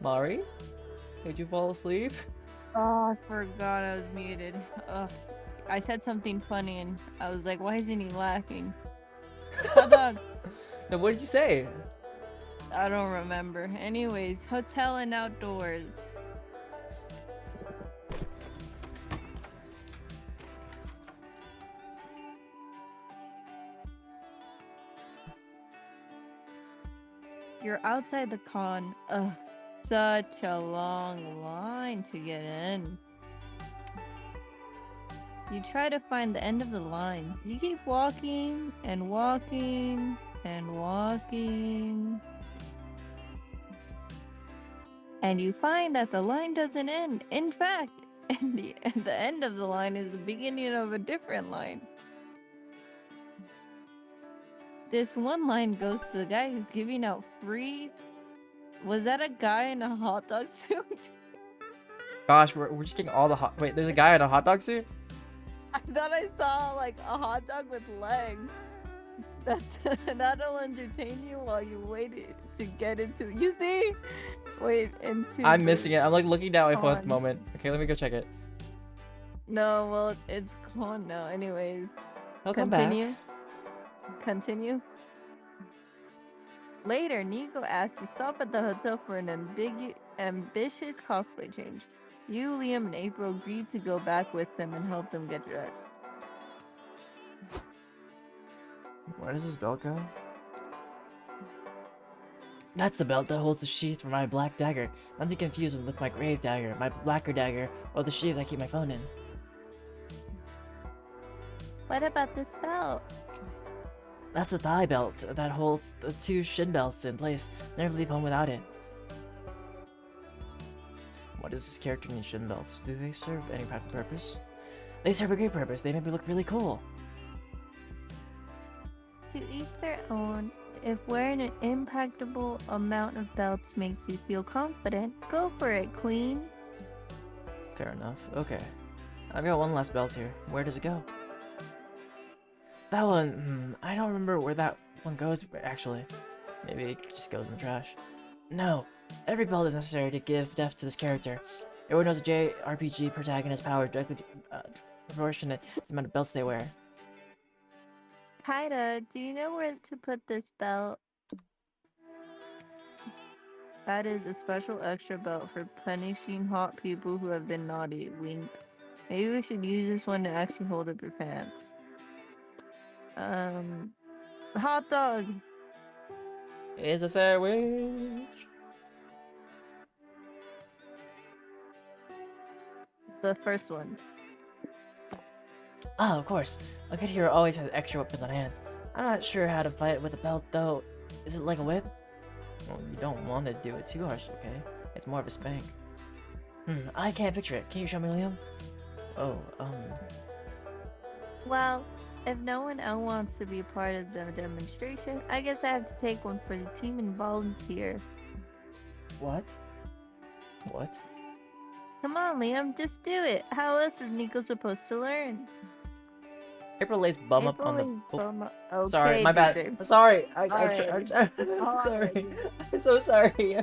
Mari? Did you fall asleep? Oh, I forgot I was muted. Ugh. I said something funny and I was like, why isn't he laughing? Hot dog. No, what did you say? I don't remember. Anyways, hotel and outdoors. You're outside the con. Ugh, such a long line to get in. You try to find the end of the line. You keep walking and walking and walking. And you find that the line doesn't end. In fact, the end of the line is the beginning of a different line. This one line goes to the guy who's giving out free... Was that a guy in a hot dog suit? Gosh, we're just getting all the hot. Wait, there's a guy in a hot dog suit. I thought I saw like a hot dog with legs. That'll entertain you while you wait to get into. You see? Wait into. I'm missing it. I'm like looking down my phone at the on. moment. Okay, let me go check it. No, well, it's gone now. Anyways, I'll come back. Continue. Later, Nico asks to stop at the hotel for an ambitious cosplay change. You, Liam, and April agree to go back with them and help them get dressed. Where does this belt go? That's the belt that holds the sheath for my black dagger. Not be confused with my grave dagger, my blacker dagger, or the sheath I keep my phone in. What about this belt? That's a thigh belt that holds the 2 shin belts in place. Never leave home without it. What is this character need shin belts? Do they serve any practical purpose? They serve a great purpose. They make me look really cool. To each their own. If wearing an impactable amount of belts makes you feel confident, go for it, queen. Fair enough. Okay. I've got one last belt here. Where does it go? That one, I don't remember where that one goes, actually. Maybe it just goes in the trash. No, every belt is necessary to give depth to this character. Everyone knows a JRPG protagonist power directly proportionate to the amount of belts they wear. Kaida, do you know where to put this belt? That is a special extra belt for punishing hot people who have been naughty. Wink. Maybe we should use this one to actually hold up your pants. Hot dog. It's a sandwich. The first one. Ah, of course. A good hero always has extra weapons on hand. I'm not sure how to fight with a belt, though. Is it like a whip? Well, you don't want to do it too harsh, okay? It's more of a spank. I can't picture it. Can you show me, Liam? Oh, Well, if no one else wants to be a part of the demonstration, I guess I have to take one for the team and volunteer. What? What? Come on, Liam, just do it. How else is Nico supposed to learn? April lays bum up on the. April lays Oh, bum up- Okay, sorry, my bad. DJ. Sorry. I'm Alright. sorry. I'm so sorry.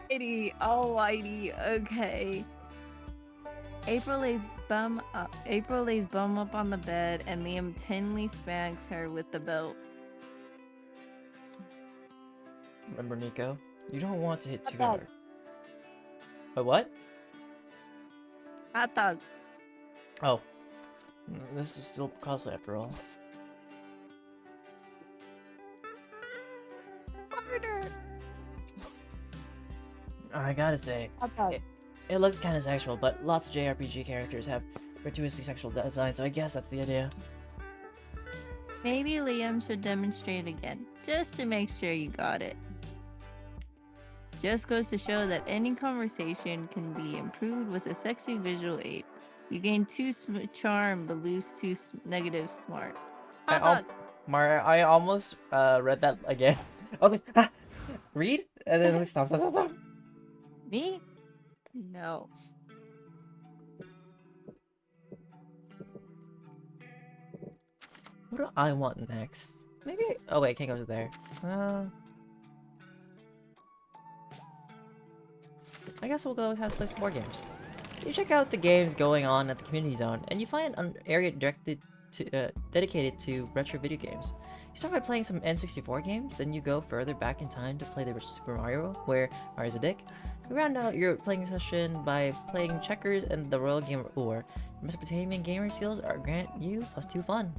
Alrighty, okay. April lays bum up on the bed, and Liam tenderly spanks her with the belt. Remember, Nico? You don't want to hit too Hot dog. hard. A what? Hot dog. Oh. This is still cosplay after all. Harder. I gotta say, Hot dog. it looks kinda sexual, but lots of JRPG characters have gratuitously sexual designs, so I guess that's the idea. Maybe Liam should demonstrate again, just to make sure you got it. Just goes to show that any conversation can be improved with a sexy visual aid. You gain 2 charm, but lose 2 negative smart. Hot dog. I almost read that again. I was like, ah, read? And then stop. Me? No. What do I want next? Maybe. Oh wait, can't go to there. I guess we'll go have to play some more games. You check out the games going on at the community zone, and you find an area dedicated to retro video games. You start by playing some N64 games, then you go further back in time to play the original Super Mario, where Mario's a dick. You round out your playing session by playing checkers and the Royal Game of War. Mesopotamian gamer skills are grant you +2 fun.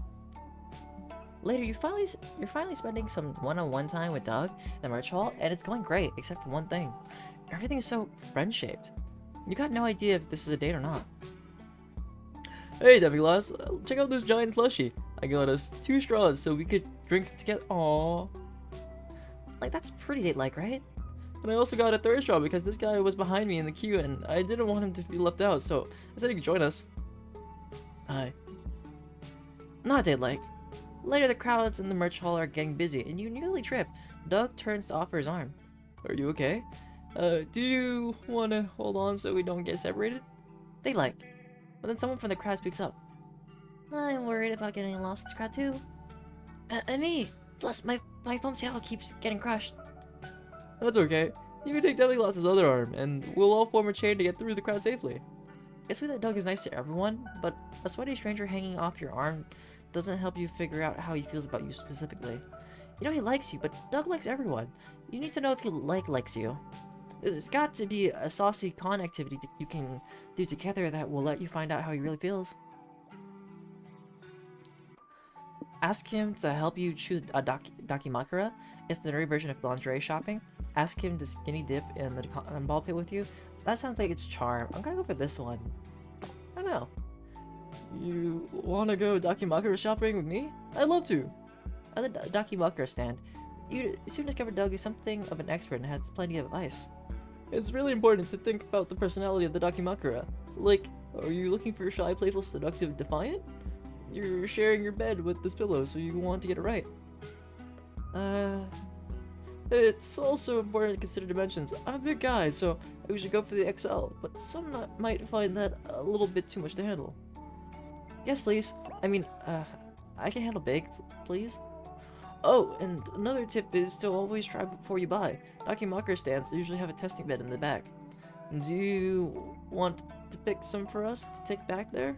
Later, you're finally spending some one-on-one time with Doug in the merch hall, and it's going great, except for one thing. Everything is so friend-shaped. You got no idea if this is a date or not. Hey, Demi-Glace, check out this giant slushie. I got us 2 straws so we could drink together. Aww. Like, that's pretty date-like, right? And I also got a 3rd straw because this guy was behind me in the queue and I didn't want him to feel left out, so I said he could join us. Hi. Not date-like. Later, the crowds in the merch hall are getting busy and you nearly trip. Doug turns to offer his arm. Are you okay? Do you want to hold on so we don't get separated? They like. But then someone from the crowd speaks up. I'm worried about getting lost in this crowd too. And me! Plus, my foam tail keeps getting crushed. That's okay. You can take Demiglass's other arm, and we'll all form a chain to get through the crowd safely. It's weird that Doug is nice to everyone, but a sweaty stranger hanging off your arm doesn't help you figure out how he feels about you specifically. You know he likes you, but Doug likes everyone. You need to know if he likes you. There's got to be a saucy con activity that you can do together that will let you find out how he really feels. Ask him to help you choose a Dakimakura. It's the nerdy version of lingerie shopping. Ask him to skinny dip in the ball pit with you. That sounds like it's charm. I'm gonna go for this one. I don't know. You wanna go Dakimakura shopping with me? I'd love to. At the Dakimakura stand, you soon discover Doug is something of an expert and has plenty of advice. It's really important to think about the personality of the Dakimakura. Like, are you looking for shy, playful, seductive, defiant? You're sharing your bed with this pillow, so you want to get it right. It's also important to consider dimensions. I'm a big guy, so we should go for the XL, but some might find that a little bit too much to handle. Yes, please. I mean, I can handle big, please. Oh, and another tip is to always try before you buy. Dakimakura stands usually have a testing bed in the back. Do you want to pick some for us to take back there?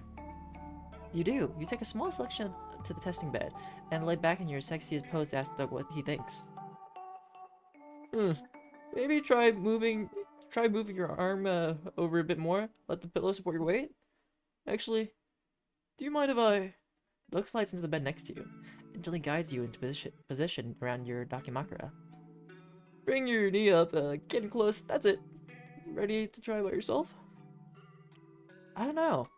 You do. You take a small selection to the testing bed and lay back in your sexiest pose to ask Doug what he thinks. Maybe try moving your arm over a bit more. Let the pillow support your weight. Actually, do you mind if I... Doug slides into the bed next to you and gently guides you into position around your Dakimakura. Bring your knee up, getting close, that's it. Ready to try by yourself? I don't know.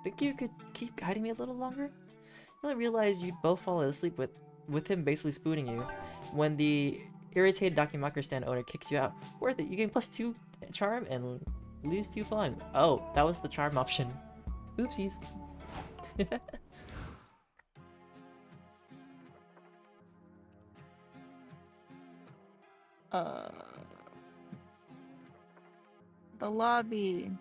Think you could keep guiding me a little longer? You only realize you'd both fallen asleep with him basically spooning you when the irritated Dakimakura stand owner kicks you out. Worth it, you gain +2 charm and lose 2 fun. Oh, that was the charm option. Oopsies. The lobby.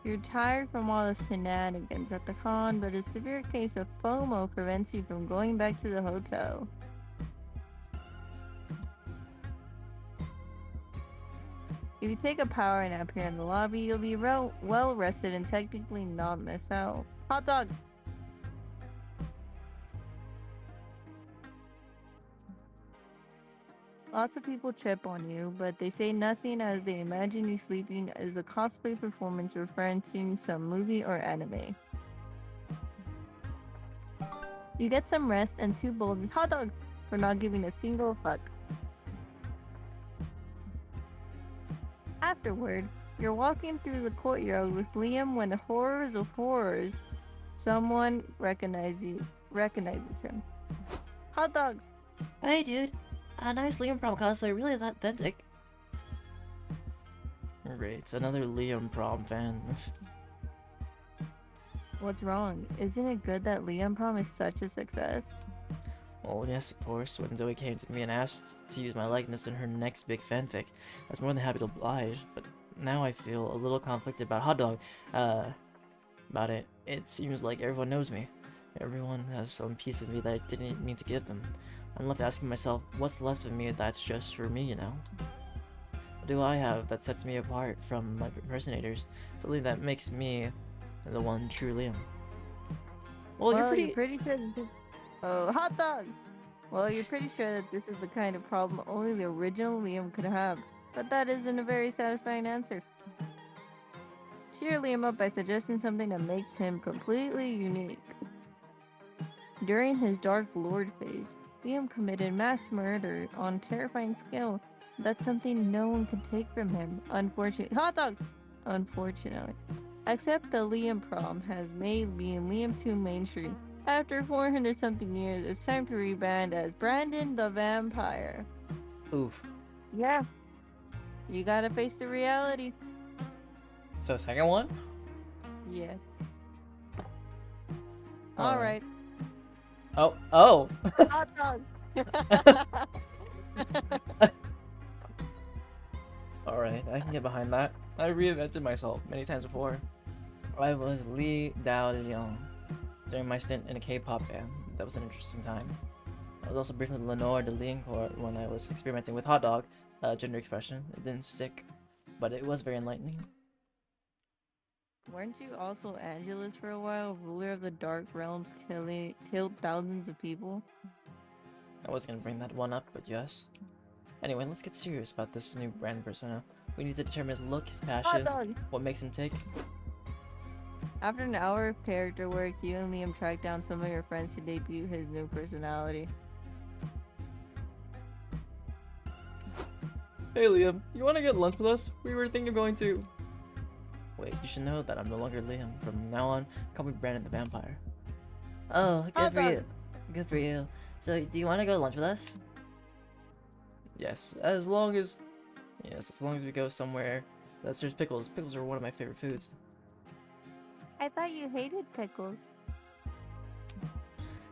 You're tired from all the shenanigans at the con, but a severe case of FOMO prevents you from going back to the hotel. If you take a power nap here in the lobby, you'll be well rested and technically not miss out. Hot dog! Lots of people trip on you, but they say nothing as they imagine you sleeping is a cosplay performance referencing some movie or anime. You get some rest and 2 boulders hot dog for not giving a single fuck. Afterward, you're walking through the courtyard with Liam when horrors of horrors, someone recognizes him. Hot dog! Hey dude, a nice Liam Prom cosplay, really authentic. Great, another Liam Prom fan. What's wrong? Isn't it good that Liam Prom is such a success? Oh yes, of course. When Zoe came to me and asked to use my likeness in her next big fanfic, I was more than happy to oblige, but now I feel a little conflicted about Hot Dog. About it. It seems like everyone knows me. Everyone has some piece of me that I didn't mean to give them. I'm left asking myself, what's left of me that's just for me, you know? What do I have that sets me apart from my impersonators? Something that makes me the one true Liam. Well, you're pretty sure. Oh, hot dog! Well, you're pretty sure that this is the kind of problem only the original Liam could have. But that isn't a very satisfying answer. Cheer Liam up by suggesting something that makes him completely unique. During his Dark Lord phase, Liam committed mass murder on terrifying scale. That's something no one can take from him, unfortunately. Hot dog! Unfortunately. Except the Liam Prom has made being Liam 2 mainstream. After 400 something years, it's time to rebrand as Brandon the Vampire. Oof. Yeah. You gotta face the reality. So, second one? Yeah. Alright. Oh, oh! Hot dog. Alright, I can get behind that. I reinvented myself many times before. I was DjDoubleT during my stint in a K-pop band. That was an interesting time. I was also briefly Lenore de Liancourt when I was experimenting with hot dog gender expression. It didn't stick, but it was very enlightening. Weren't you also Angelus for a while, ruler of the Dark Realms, killed thousands of people? I was gonna bring that one up, but yes. Anyway, let's get serious about this new brand persona. We need to determine his look, his passions, dog. what makes him tick. After an hour of character work, you and Liam tracked down some of your friends to debut his new personality. Hey Liam, you wanna get lunch with us? We were thinking of going to... Wait, you should know that I'm no longer Liam. From now on, call me Brandon the Vampire. Oh, good for you. Good for you. So, do you want to go to lunch with us? Yes, as long as we go somewhere that serves pickles. Pickles are one of my favorite foods. I thought you hated pickles.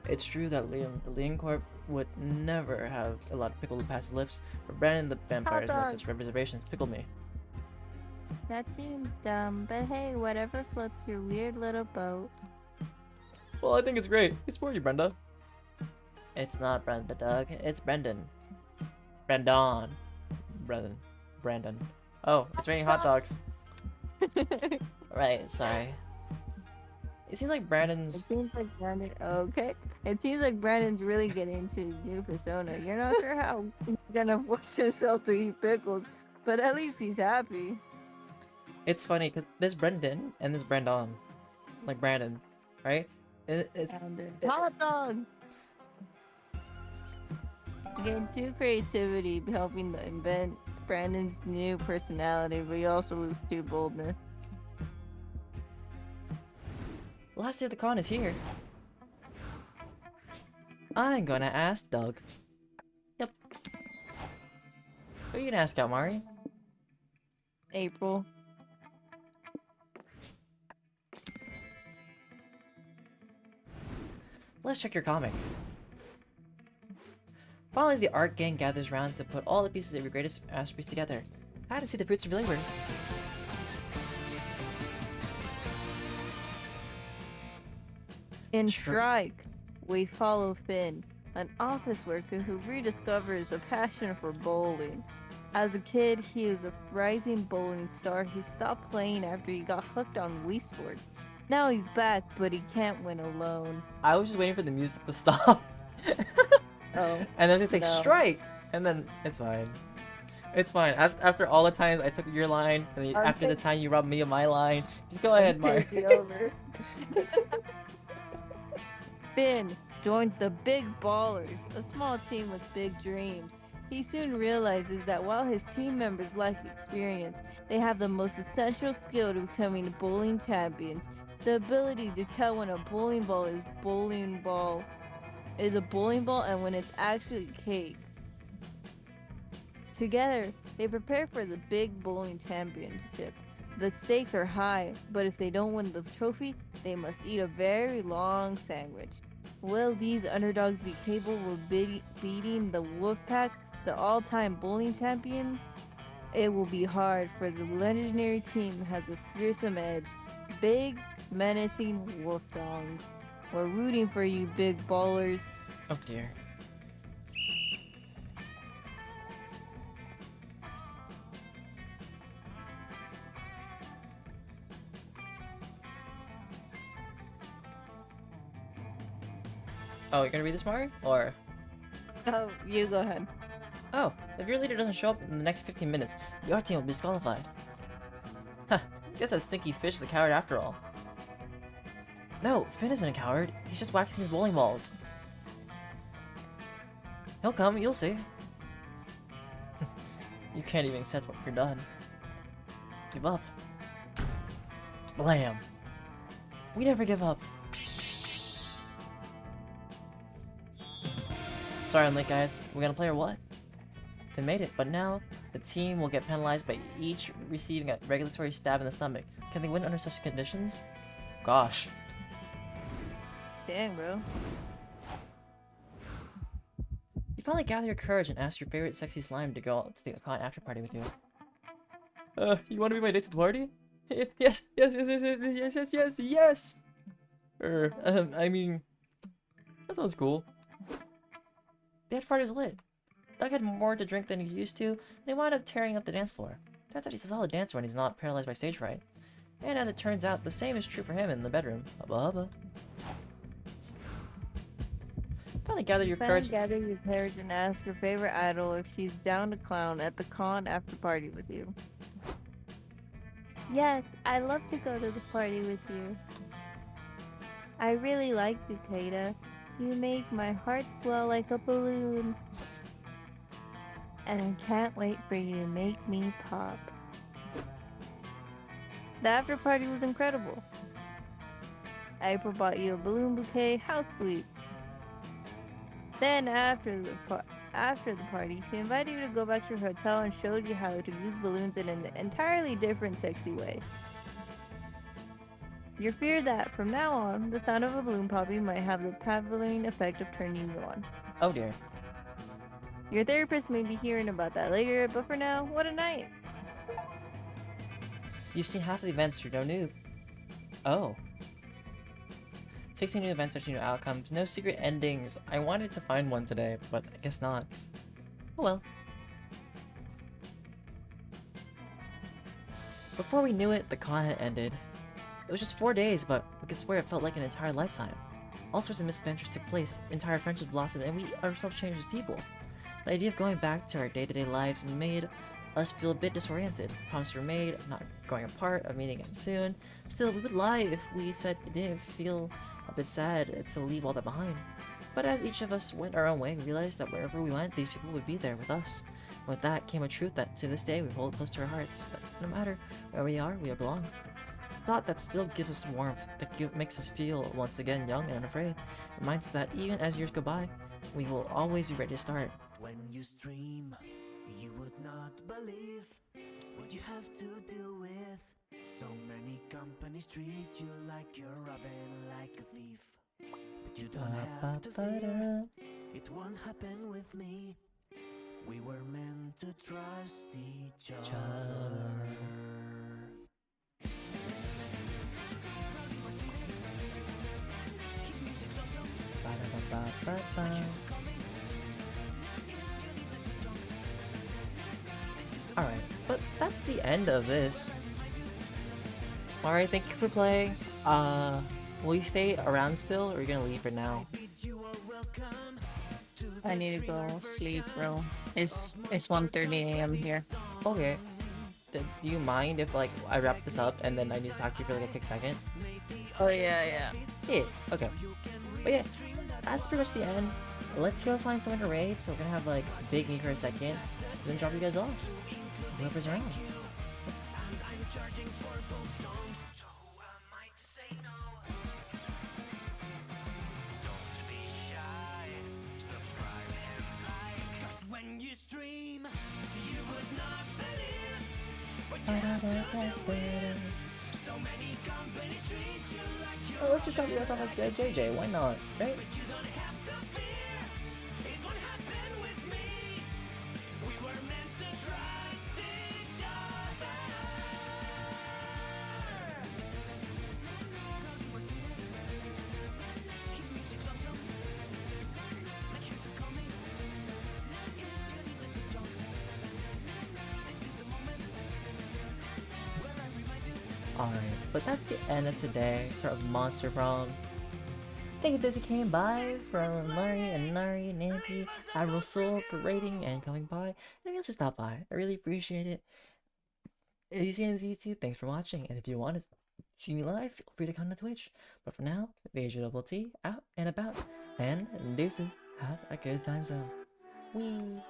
It's true that Liam, the Liancourt, would never have allowed pickle to pass his lips, but Brandon the Vampire has no such reservations. Pickle me. That seems dumb, but hey, whatever floats your weird little boat. Well, I think it's great. We support you, Brenda. It's not Brenda, Doug. It's Brendan. Brandon. Brandon. Oh, it's raining hot dogs. Right, sorry. It seems like Brandon's... It seems like Brandon. Okay. It seems like Brandon's really getting into his new persona. You're not sure how he's gonna force himself to eat pickles, but at least he's happy. It's funny because there's Brendan and there's Brandon. Like Brandon, right? It's... Hot dog! Again, two creativity helping to invent Brandon's new personality, but you also lose two boldness. Last day of the con is here. I'm gonna ask Doug. Yep. Who are you gonna ask out, Mari? April. Let's check your comic. Finally, the art gang gathers around to put all the pieces of your greatest masterpiece together. I had to see the fruits of your labor. In Strike, we follow Finn, an office worker who rediscovers a passion for bowling. As a kid, he was a rising bowling star who stopped playing after he got hooked on Wii Sports. Now he's back, but he can't win alone. I was just waiting for the music to stop. Oh. And then just like, No. strike! And then, it's fine. It's fine. After all the times I took your line, and then after the time you robbed me of my line, just go ahead, Mark. Finn joins the Big Ballers, a small team with big dreams. He soon realizes that while his team members lack experience, they have the most essential skill to becoming bowling champions. The ability to tell when a bowling ball is a bowling ball and when it's actually cake. Together, they prepare for the big bowling championship. The stakes are high, but if they don't win the trophy, they must eat a very long sandwich. Will these underdogs be capable of beating the Wolfpack, the all-time bowling champions? It will be hard, for the legendary team has a fearsome edge. Big, menacing wolf dogs. We're rooting for you, big ballers. Oh dear. Oh, you're gonna read this, Mari? Or... Oh, you go ahead. Oh, if your leader doesn't show up in the next 15 minutes, your team will be disqualified. Huh, guess that stinky fish is a coward after all. No, Finn isn't a coward. He's just waxing his bowling balls. He'll come, you'll see. You can't even accept what you're done. Give up. Blam. We never give up. Sorry I'm late, guys. We're gonna play or what? They made it, but now the team will get penalized by each receiving a regulatory stab in the stomach. Can they win under such conditions? Gosh. Dang, bro. You finally gather your courage and ask your favorite sexy slime to go out to the con after party with you. You want to be my date to the party? Yes, yes, yes, yes, yes, yes, yes, yes, yes! I mean, that sounds cool. The after party was lit. Doug had more to drink than he's used to, and he wound up tearing up the dance floor. Turns out he's a solid dancer when he's not paralyzed by stage fright. And as it turns out, the same is true for him in the bedroom. Hubba hubba. Finally gather your courage. Gather your courage and ask your favorite idol if she's down to clown at the con after party with you. Yes, I love to go to the party with you. I really like you, Kata. You make my heart glow like a balloon. And I can't wait for you to make me pop. The after party was incredible. April bought you a balloon bouquet. How sweet. Then after the party, she invited you to go back to your hotel and showed you how to use balloons in an entirely different sexy way. You fear that from now on, the sound of a balloon popping might have the Pavlovian effect of turning you on. Oh dear. Your therapist may be hearing about that later, but for now, what a night. You've seen half of the events, you're no noob. Oh. 16 new events, 13 new outcomes, no secret endings. I wanted to find one today, but I guess not. Oh well. Before we knew it, the con had ended. It was just 4 days, but we could swear it felt like an entire lifetime. All sorts of misadventures took place, entire friendships blossomed, and we ourselves changed as people. The idea of going back to our day-to-day lives made us feel a bit disoriented. Promises were made of not going apart, of meeting again soon. Still, we would lie if we said it didn't feel a bit sad to leave all that behind. But as each of us went our own way, we realized that wherever we went, these people would be there with us. With that came a truth that to this day we hold close to our hearts, that no matter where we belong. A thought that still gives us warmth, that makes us feel once again young and unafraid. Reminds us that even as years go by, we will always be ready to start. When you stream, you would not believe what you have to deal with. So many companies treat you like you're robbing like a thief. But you don't have to fear, it won't happen with me. We were meant to trust each other. Alright, but that's the end of this. Alright, thank you for playing. Will you stay around still, or are you gonna leave for now? I need to go sleep, bro. It's 1:30 a.m. here. Okay. Do you mind if like I wrap this up and then I need to talk to you for like a quick second? Oh yeah. Yeah, okay. But yeah, that's pretty much the end. Let's go find someone to raid, so we're gonna have like Big Me for a second, then drop you guys off. Whoever's around. When you stream, you would not believe so many companies treat you like Oh, let's just drop you guys off like JJ, why not, right? you don't have to fear, it won't happen with me. We were meant to trust each other. His music's awesome. Make sure to call me if you need a good song. This is the moment where I remind you. Alright, but that's the end of today for Monster Prom. Thank you those who came by, from Larry and Nari, Nancy, Admiral Soul for rating and coming by, and anyone else who stopped by. I really appreciate it. If you see it on YouTube, thanks for watching, and if you want to see me live, feel free to come to Twitch. But for now, DjDoubleT out and about, and deuces, have a good time zone. Wee!